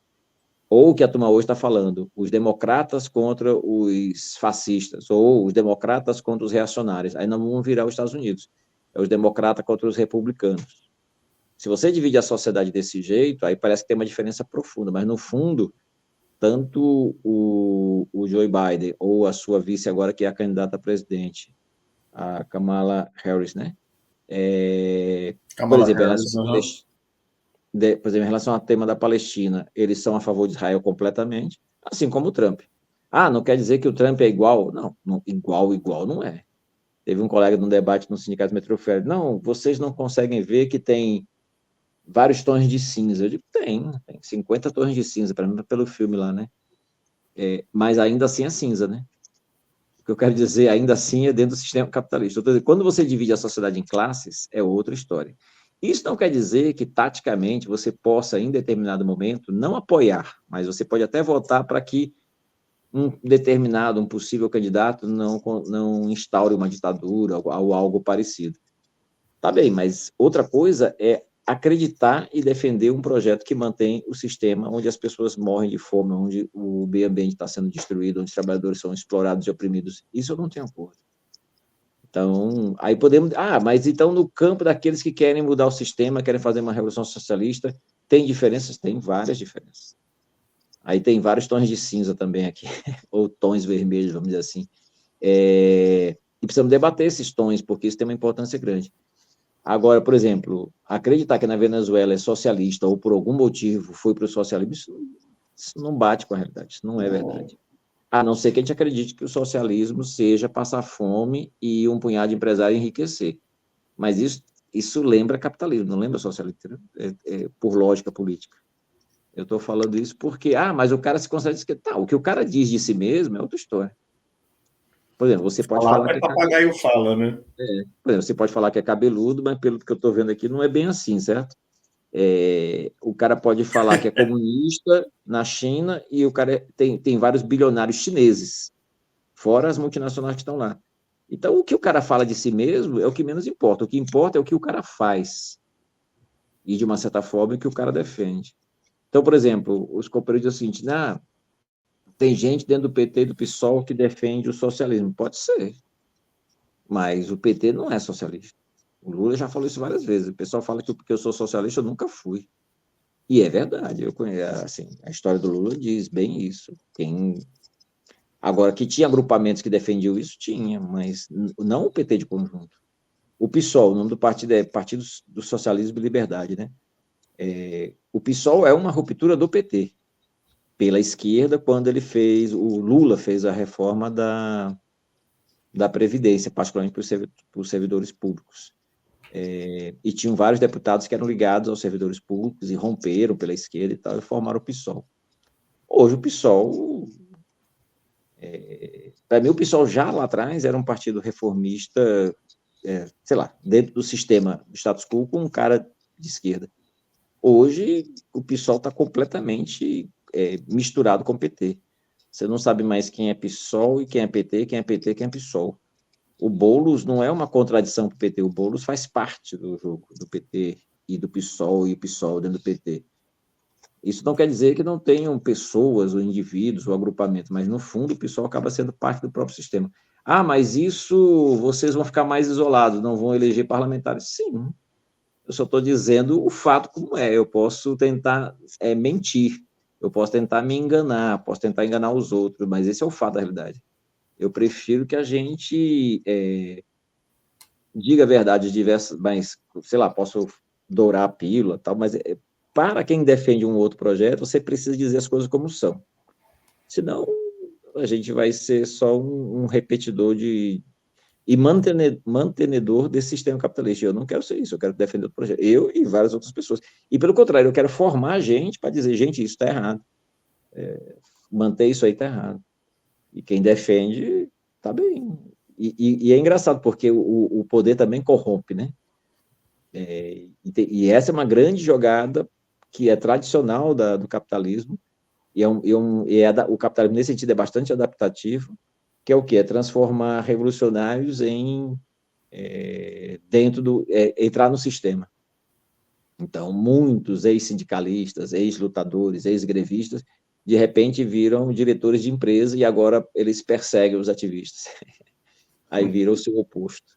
Ou o que a turma hoje está falando, os democratas contra os fascistas, ou os democratas contra os reacionários. Aí não vão virar os Estados Unidos. É os democratas contra os republicanos. Se você divide a sociedade desse jeito, aí parece que tem uma diferença profunda, mas no fundo, tanto o Joe Biden ou a sua vice agora, que é a candidata a presidente, a Kamala Harris, né? Por Kamala exemplo, Harris, por exemplo, em relação ao tema da Palestina, eles são a favor de Israel completamente, assim como o Trump. Ah, não quer dizer que o Trump é igual? Não, igual não é. Teve um colega num debate no Sindicato Metroférico, não, vocês não conseguem ver que tem vários tons de cinza. Eu digo, tem 50 tons de cinza, para mim, pelo filme lá, né? Mas ainda assim é cinza, né? O que eu quero dizer, ainda assim, é dentro do sistema capitalista. Quando você divide a sociedade em classes, é outra história. Isso não quer dizer que, taticamente, você possa, em determinado momento, não apoiar, mas você pode até votar para que um possível candidato não instaure uma ditadura ou algo parecido. Tá bem, mas outra coisa é acreditar e defender um projeto que mantém o sistema onde as pessoas morrem de fome, onde o meio ambiente está sendo destruído, onde os trabalhadores são explorados e oprimidos. Isso eu não tenho acordo. Então, aí podemos... mas então no campo daqueles que querem mudar o sistema, querem fazer uma revolução socialista, tem diferenças? Tem várias diferenças. Aí tem vários tons de cinza também aqui, ou tons vermelhos, vamos dizer assim. E precisamos debater esses tons, porque isso tem uma importância grande. Agora, por exemplo, acreditar que na Venezuela é socialista ou por algum motivo foi para o socialismo, isso não bate com a realidade, isso não é verdade. A não ser que a gente acredite que o socialismo seja passar fome e um punhado de empresário enriquecer. Mas isso lembra capitalismo, não lembra socialismo, por lógica política. Eu estou falando isso porque, mas o cara se considera que o que o cara diz de si mesmo é outra história. Por exemplo, você pode falar que papagaio fala, né? Por exemplo, você pode falar que é cabeludo, mas pelo que eu estou vendo aqui, não é bem assim, certo? O cara pode falar que é comunista na China e o cara tem vários bilionários chineses, fora as multinacionais que estão lá. Então, o que o cara fala de si mesmo é o que menos importa. O que importa é o que o cara faz. E, de uma certa forma, o que o cara defende. Então, por exemplo, os companheiros dizem o seguinte, tem gente dentro do PT e do PSOL que defende o socialismo. Pode ser, mas o PT não é socialista. O Lula já falou isso várias vezes. O pessoal fala que porque eu sou socialista, eu nunca fui. E é verdade. Eu conheço, assim, a história do Lula diz bem isso. Agora, que tinha agrupamentos que defendiam isso, tinha, mas não o PT de conjunto. O PSOL, o nome do partido é Partido do Socialismo e Liberdade, né? O PSOL é uma ruptura do PT, pela esquerda, quando o Lula fez a reforma da Previdência, particularmente para os servidores públicos. E tinham vários deputados que eram ligados aos servidores públicos e romperam pela esquerda e tal, e formaram o PSOL. Hoje o PSOL, para mim o PSOL já lá atrás era um partido reformista, sei lá, dentro do sistema do status quo, com um cara de esquerda. Hoje o PSOL está completamente misturado com o PT. Você não sabe mais quem é PSOL e quem é PT, quem é PT, quem é PSOL. O Boulos não é uma contradição para o PT, o Boulos faz parte do jogo do PT e do PSOL e o PSOL dentro do PT. Isso não quer dizer que não tenham pessoas ou indivíduos ou agrupamentos, mas no fundo o PSOL acaba sendo parte do próprio sistema. Ah, mas isso vocês vão ficar mais isolados, não vão eleger parlamentares. Sim, eu só estou dizendo o fato como é. Eu posso tentar mentir, eu posso tentar me enganar, posso tentar enganar os outros, mas esse é o fato da realidade. Eu prefiro que a gente diga a verdade diversas, mas, sei lá, posso dourar a pílula, tal, mas para quem defende um outro projeto, você precisa dizer as coisas como são. Senão, a gente vai ser só um repetidor e mantenedor desse sistema capitalista. Eu não quero ser isso, eu quero defender o projeto. Eu e várias outras pessoas. E, pelo contrário, eu quero formar gente para dizer, gente, isso está errado. Manter isso aí está errado. E quem defende, está bem. E é engraçado, porque o poder também corrompe, né? E essa é uma grande jogada que é tradicional do capitalismo, o capitalismo, nesse sentido, é bastante adaptativo, que é o quê? É transformar revolucionários entrar no sistema. Então, muitos ex-sindicalistas, ex-lutadores, ex-grevistas, de repente viram diretores de empresa e agora eles perseguem os ativistas. Aí viram o seu oposto.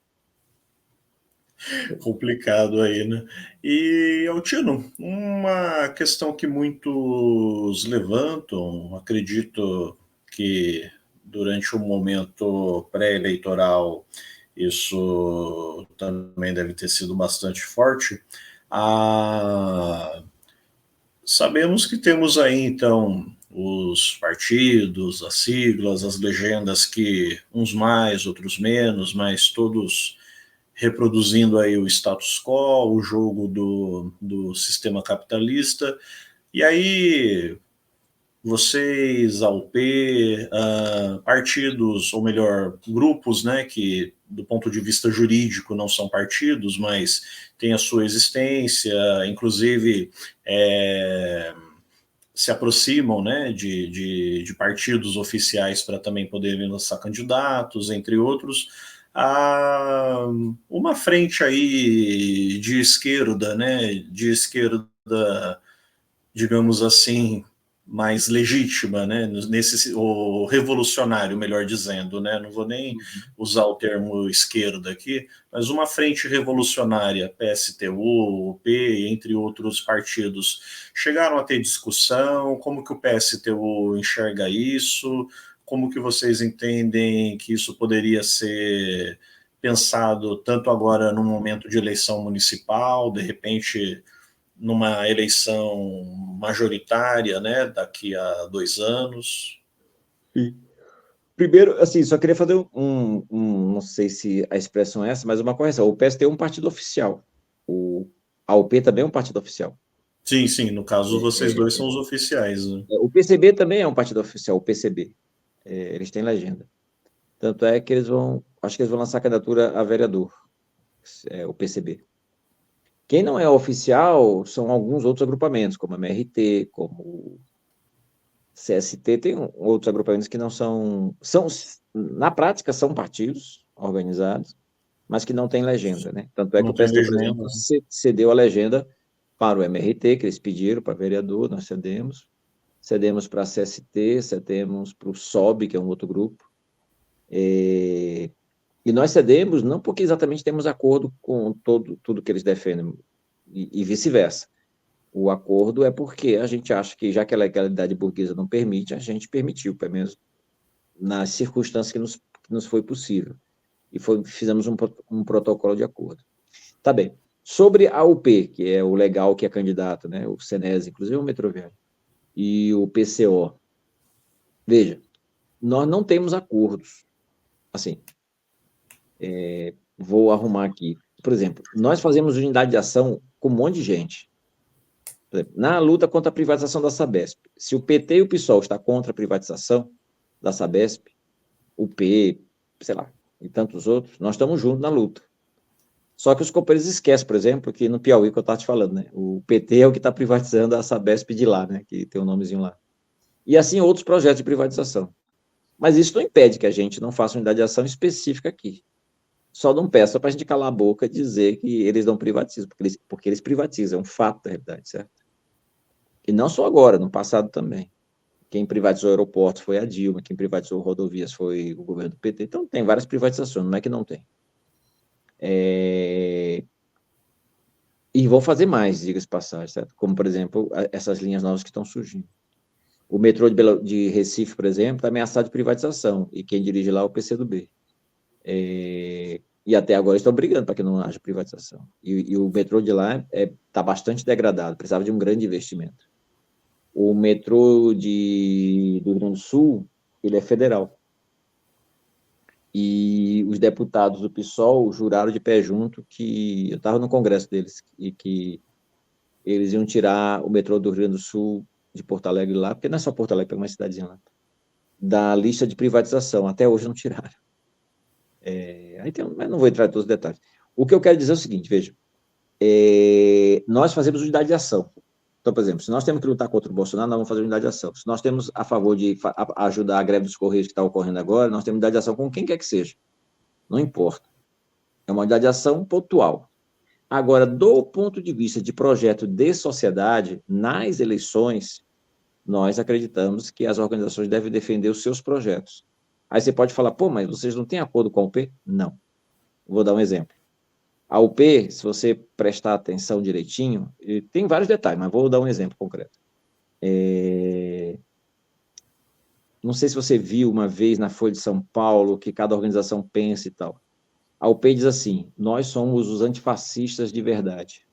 Complicado aí, né? E, Altino, uma questão que muitos levantam, acredito que durante o momento pré-eleitoral isso também deve ter sido bastante forte. Sabemos que temos aí, então, os partidos, as siglas, as legendas que uns mais, outros menos, mas todos reproduzindo aí o status quo, o jogo do sistema capitalista. E aí, vocês, a UP, partidos, ou melhor, grupos, né, que do ponto de vista jurídico não são partidos, mas têm a sua existência, inclusive se aproximam, né, de partidos oficiais para também poderem lançar candidatos, entre outros. Há uma frente aí de esquerda, né, de esquerda, digamos assim, mais legítima, né, o revolucionário, melhor dizendo, né, não vou nem usar o termo esquerda aqui, mas uma frente revolucionária, PSTU, P, entre outros partidos, chegaram a ter discussão, como que o PSTU enxerga isso, como que vocês entendem que isso poderia ser pensado tanto agora no momento de eleição municipal, de repente numa eleição majoritária, né, daqui a 2 anos? Sim. Primeiro, assim, só queria fazer não sei se a expressão é essa, mas uma correção. O PST é um partido oficial. A UP também é um partido oficial. Sim, sim, no caso vocês dois são os oficiais. Né? O PCB também é um partido oficial, o PCB. Eles têm legenda. Tanto é que acho que eles vão lançar candidatura a vereador, o PCB. Quem não é oficial são alguns outros agrupamentos, como a MRT, como CST, tem outros agrupamentos que não na prática, são partidos organizados, mas que não têm legenda, né? Tanto é que Não o tem PST, por legenda. exemplo, cedeu a legenda para o MRT, que eles pediram, para vereador, nós cedemos para a CST, cedemos para o SOB, que é um outro grupo, e nós cedemos não porque exatamente temos acordo com tudo que eles defendem, e vice-versa. O acordo é porque a gente acha que, já que a legalidade burguesa não permite, a gente permitiu, pelo menos nas circunstâncias que nos foi possível. E fizemos um protocolo de acordo. Tá bem. Sobre a UP, que é o legal que é candidato, né, o Senes, inclusive o Metroviário, e o PCO, veja, nós não temos acordos. Assim, vou arrumar aqui. Por exemplo, nós fazemos unidade de ação com um monte de gente. Por exemplo, na luta contra a privatização da Sabesp, se o PT e o PSOL estão contra a privatização da Sabesp, o P, sei lá, e tantos outros, nós estamos juntos na luta. Só que os companheiros esquecem, por exemplo, que no Piauí, que eu estava te falando, né? O PT é o que está privatizando a Sabesp de lá, né? Que tem um nomezinho lá. E assim outros projetos de privatização. Mas isso não impede que a gente não faça unidade de ação específica aqui. Só não peça para a gente calar a boca e dizer que eles não privatizam, porque eles privatizam, é um fato da realidade, certo? E não só agora, no passado também. Quem privatizou aeroportos foi a Dilma, quem privatizou rodovias foi o governo do PT. Então tem várias privatizações, não é que não tem. E vão fazer mais, diga-se de passagem, certo? Como, por exemplo, essas linhas novas que estão surgindo. O metrô de Recife, por exemplo, está ameaçado de privatização, e quem dirige lá é o PCdoB. E até agora estão brigando para que não haja privatização. E o metrô de lá está bastante degradado, precisava de um grande investimento. O metrô do Rio Grande do Sul, ele é federal. E os deputados do PSOL juraram de pé junto que eu estava no congresso deles e que eles iam tirar o metrô do Rio Grande do Sul de Porto Alegre lá, porque não é só Porto Alegre, é uma cidadezinha lá, da lista de privatização. Até hoje não tiraram. Mas não vou entrar em todos os detalhes. O que eu quero dizer é o seguinte, veja, nós fazemos unidade de ação. Então, por exemplo, se nós temos que lutar contra o Bolsonaro, nós vamos fazer unidade de ação. Se nós temos a favor de ajudar a greve dos Correios que está ocorrendo agora, nós temos unidade de ação com quem quer que seja. Não importa. É uma unidade de ação pontual. Agora, do ponto de vista de projeto de sociedade, nas eleições, nós acreditamos que as organizações devem defender os seus projetos. Aí você pode falar, pô, mas vocês não têm acordo com a UP? Não. Vou dar um exemplo. A UP, se você prestar atenção direitinho, tem vários detalhes, mas vou dar um exemplo concreto. Não sei se você viu uma vez na Folha de São Paulo que cada organização pensa e tal. A UP diz assim, nós somos os antifascistas de verdade.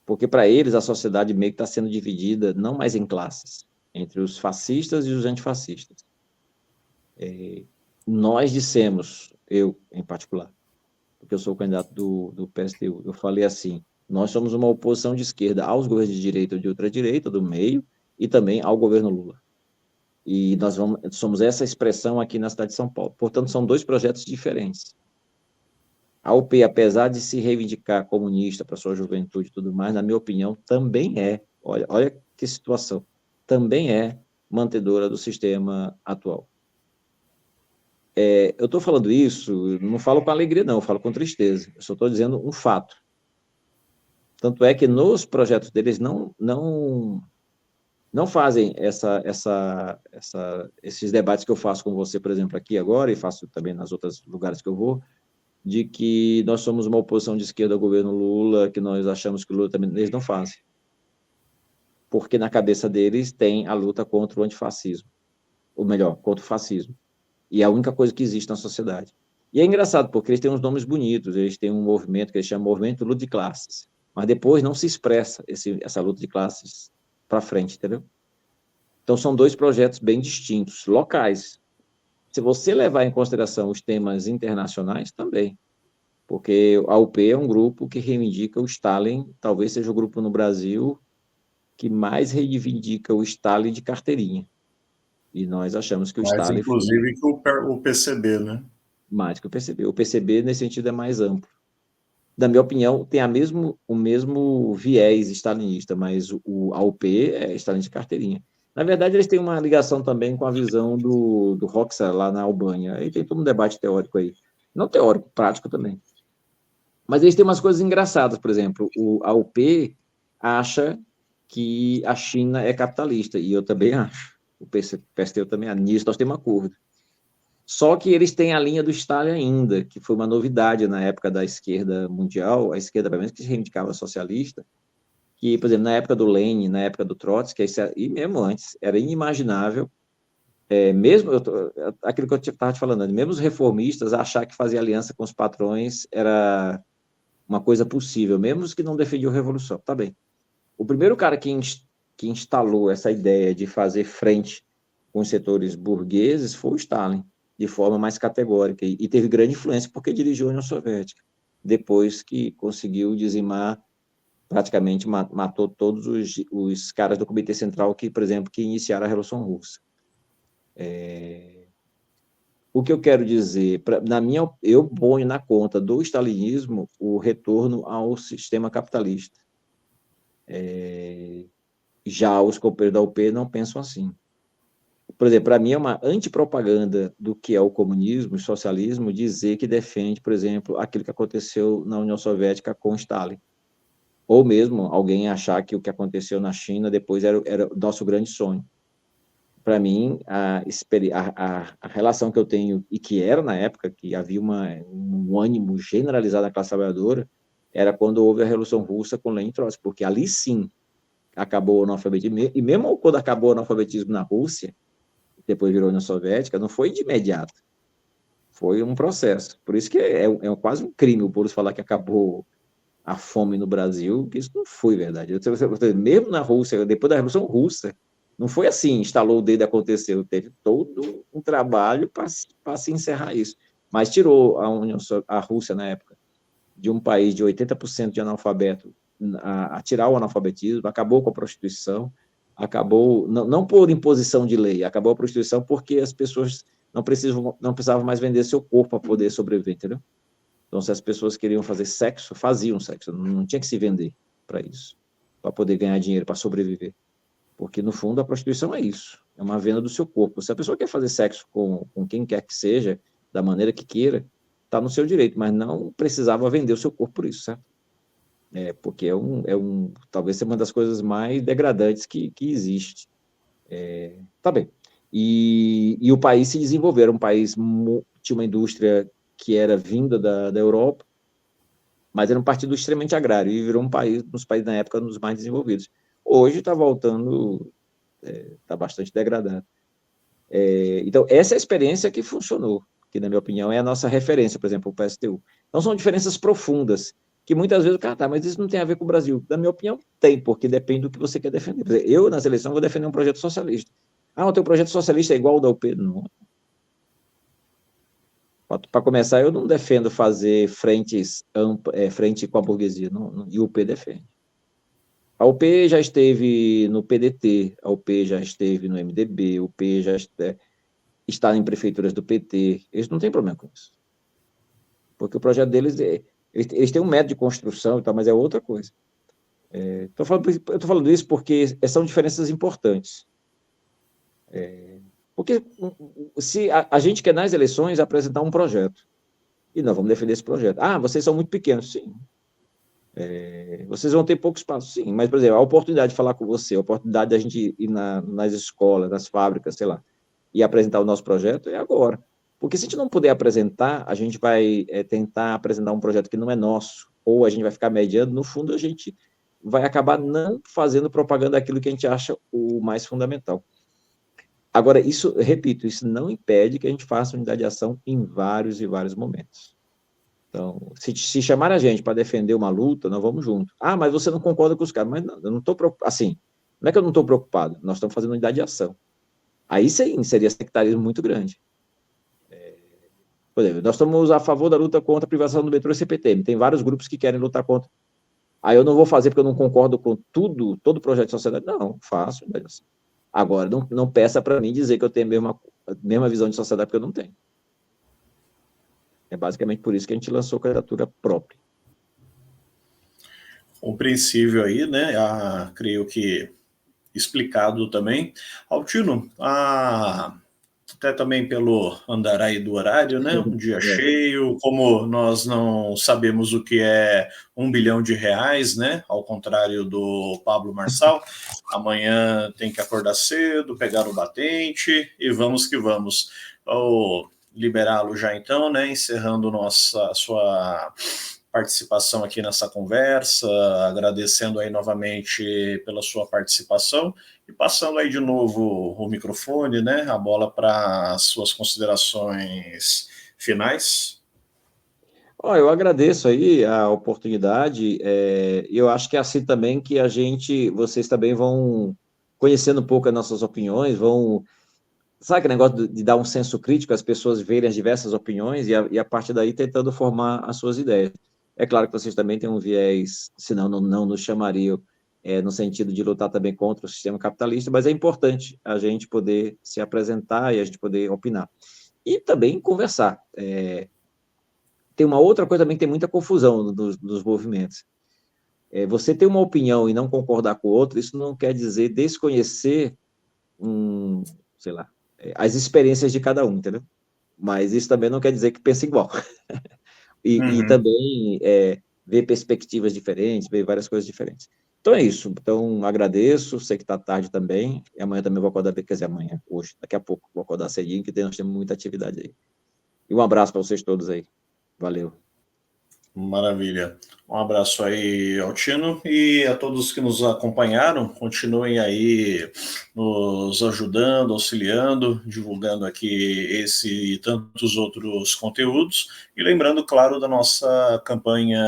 Porque para eles a sociedade meio que está sendo dividida não mais em classes, entre os fascistas e os antifascistas. Nós dissemos, eu em particular, porque eu sou o candidato do PSTU, eu falei assim, nós somos uma oposição de esquerda aos governos de direita ou de ultradireita, do meio, e também ao governo Lula. E nós somos essa expressão aqui na cidade de São Paulo. Portanto, são dois projetos diferentes. A UP, apesar de se reivindicar comunista para sua juventude e tudo mais, na minha opinião, também olha que situação, também é mantedora do sistema atual. Eu estou falando isso, não falo com alegria, não, eu falo com tristeza. Eu só estou dizendo um fato. Tanto é que nos projetos deles não fazem esses debates que eu faço com você, por exemplo, aqui agora, e faço também nas outros lugares que eu vou, de que nós somos uma oposição de esquerda ao governo Lula, que nós achamos que o Lula também... Eles não fazem. Porque na cabeça deles tem a luta contra o antifascismo. Ou melhor, contra o fascismo. E é a única coisa que existe na sociedade. E é engraçado, porque eles têm uns nomes bonitos, eles têm um movimento que eles chamam de Movimento Luta de Classes. Mas depois não se expressa essa luta de classes para frente, entendeu? Então são dois projetos bem distintos, locais. Se você levar em consideração os temas internacionais, também. Porque a UP é um grupo que reivindica o Stalin, talvez seja o grupo no Brasil que mais reivindica o Stalin de carteirinha. E nós achamos que o Mais, Stalin foi inclusive, que o PCB, né? mais que o PCB. O PCB, nesse sentido, é mais amplo. Na minha opinião, tem o mesmo viés stalinista, mas a UP é Stalin de carteirinha. Na verdade, eles têm uma ligação também com a visão do Hoxha lá na Albânia. Aí tem todo um debate teórico aí. Não teórico, prático também. Mas eles têm umas coisas engraçadas, por exemplo, a UP acha que a China é capitalista, e eu também acho. O PSTU também acha. Nisso nós temos um acordo. Só que eles têm a linha do Stalin ainda, que foi uma novidade na época da esquerda mundial, a esquerda, pelo menos, que se reivindicava socialista, que, por exemplo, na época do Lenin, na época do Trotsky, e mesmo antes, era inimaginável mesmo aquilo que eu estava te falando, mesmo os reformistas achar que fazer aliança com os patrões era uma coisa possível, mesmo os que não defendiam a revolução. Tá bem. O primeiro cara que instalou essa ideia de fazer frente com os setores burgueses foi o Stalin, de forma mais categórica, e teve grande influência porque dirigiu a União Soviética, depois que conseguiu dizimar, praticamente matou todos os caras do Comitê Central que, por exemplo, que iniciaram a Revolução Russa. O que eu quero dizer, eu ponho na conta do stalinismo o retorno ao sistema capitalista. Já os companheiros da UP não pensam assim. Por exemplo, para mim é uma antipropaganda do que é o comunismo e socialismo dizer que defende, por exemplo, aquilo que aconteceu na União Soviética com Stalin. Ou mesmo alguém achar que o que aconteceu na China depois era o nosso grande sonho. Para mim, a relação que eu tenho, e que era na época, que havia um ânimo generalizado na classe trabalhadora, era quando houve a Revolução Russa com Lenin e Trotsky, porque ali sim acabou o analfabetismo, e mesmo quando acabou o analfabetismo na Rússia, depois virou União Soviética, não foi de imediato, foi um processo. Por isso que é quase um crime o Boris falar que acabou a fome no Brasil, que isso não foi verdade. Mesmo na Rússia, depois da Revolução Russa, não foi assim, instalou o dedo e aconteceu. Teve todo um trabalho para se encerrar isso. Mas tirou a Rússia, na época, de um país de 80% de analfabeto, a tirar o analfabetismo, acabou com a prostituição, acabou, não por imposição de lei, acabou a prostituição porque as pessoas não precisavam mais vender seu corpo para poder sobreviver, entendeu? Então, se as pessoas queriam fazer sexo, faziam sexo, não tinha que se vender para isso, para poder ganhar dinheiro, para sobreviver. Porque, no fundo, a prostituição é isso, é uma venda do seu corpo. Se a pessoa quer fazer sexo com quem quer que seja, da maneira que queira, está no seu direito, mas não precisava vender o seu corpo por isso, certo? Porque talvez seja uma das coisas mais degradantes que existe. Tá bem. E o país se desenvolveu, era um país, tinha uma indústria que era vinda da Europa, mas era um partido extremamente agrário, e virou um país, nos países na época, um dos mais desenvolvidos. Hoje está voltando, está bastante degradado. Então, essa é a experiência que funcionou, que, na minha opinião, é a nossa referência, por exemplo, o PSTU. Então, são diferenças profundas, que muitas vezes o cara, tá, mas isso não tem a ver com o Brasil. Na minha opinião, tem, porque depende do que você quer defender. Por exemplo, eu, nas eleições, vou defender um projeto socialista. Ah, o teu projeto socialista é igual ao da UP? Não. Para começar, eu não defendo fazer frente com a burguesia, e o UP defende. A UP já esteve no PDT, a UP já esteve no MDB, a UP já está em prefeituras do PT, eles não têm problema com isso. Porque o projeto deles, eles têm um método de construção e tal, mas é outra coisa. Eu estou falando isso porque são diferenças importantes. Porque se a gente quer, nas eleições, apresentar um projeto, e nós vamos defender esse projeto. Ah, vocês são muito pequenos, sim. Vocês vão ter pouco espaço, sim. Mas, por exemplo, a oportunidade de falar com você, a oportunidade da gente ir nas escolas, nas fábricas, sei lá, e apresentar o nosso projeto é agora. Porque se a gente não puder apresentar, a gente vai tentar apresentar um projeto que não é nosso, ou a gente vai ficar mediando, no fundo a gente vai acabar não fazendo propaganda daquilo que a gente acha o mais fundamental. Agora, isso, repito, isso não impede que a gente faça unidade de ação em vários e vários momentos. Então, se chamar a gente para defender uma luta, nós vamos junto. Ah, mas você não concorda com os caras. Mas não, eu não estou preocupado. Assim, não é que eu não estou preocupado, nós estamos fazendo unidade de ação. Aí sim, seria sectarismo muito grande. Por exemplo, nós estamos a favor da luta contra a privatização do metrô e CPTM. Tem vários grupos que querem lutar contra. Aí eu não vou fazer porque eu não concordo com todo projeto de sociedade. Não, faço unidade de ação. Agora, não peça para mim dizer que eu tenho a mesma visão de sociedade, porque eu não tenho. É basicamente por isso que a gente lançou candidatura própria. Compreensível aí, né? Creio que explicado também. Altino, até também pelo andar aí do horário, né? Um dia cheio, como nós não sabemos o que é R$1 bilhão, né? Ao contrário do Pablo Marçal, amanhã tem que acordar cedo, pegar o batente e vamos que vamos. Vou liberá-lo já então, né? Encerrando sua participação aqui nessa conversa, agradecendo aí novamente pela sua participação e passando aí de novo o microfone, né, a bola para as suas considerações finais. Eu agradeço aí a oportunidade, eu acho que é assim também que vocês também vão conhecendo um pouco as nossas opiniões, sabe aquele negócio de dar um senso crítico, as pessoas verem as diversas opiniões e a partir daí tentando formar as suas ideias. É claro que vocês também têm um viés, senão não nos chamariam, no sentido de lutar também contra o sistema capitalista, mas é importante a gente poder se apresentar e a gente poder opinar. E também conversar. Tem uma outra coisa também que tem muita confusão dos movimentos. Você ter uma opinião e não concordar com o outro, isso não quer dizer desconhecer, sei lá, as experiências de cada um, entendeu? Mas isso também não quer dizer que pensa igual. E Uhum. também ver perspectivas diferentes, ver várias coisas diferentes. Então é isso. Então agradeço, sei que está tarde também, e amanhã também vou acordar, quer dizer, amanhã, hoje, daqui a pouco, vou acordar cedinho, que nós temos muita atividade aí. E um abraço para vocês todos aí. Valeu. Maravilha. Um abraço aí, Altino, e a todos que nos acompanharam. Continuem aí nos ajudando, auxiliando, divulgando aqui esse e tantos outros conteúdos. E lembrando, claro, da nossa campanha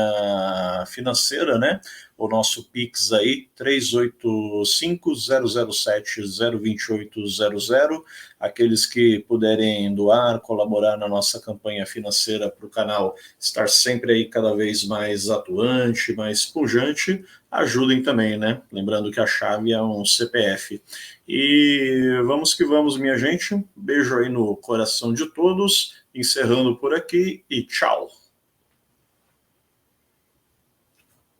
financeira, né? O nosso Pix aí, 385-007-02800. Aqueles que puderem doar, colaborar na nossa campanha financeira para o canal estar sempre aí cada vez mais atuante, mais pujante, ajudem também, né? Lembrando que a chave é um CPF. E vamos que vamos, minha gente. Beijo aí no coração de todos. Encerrando por aqui e tchau.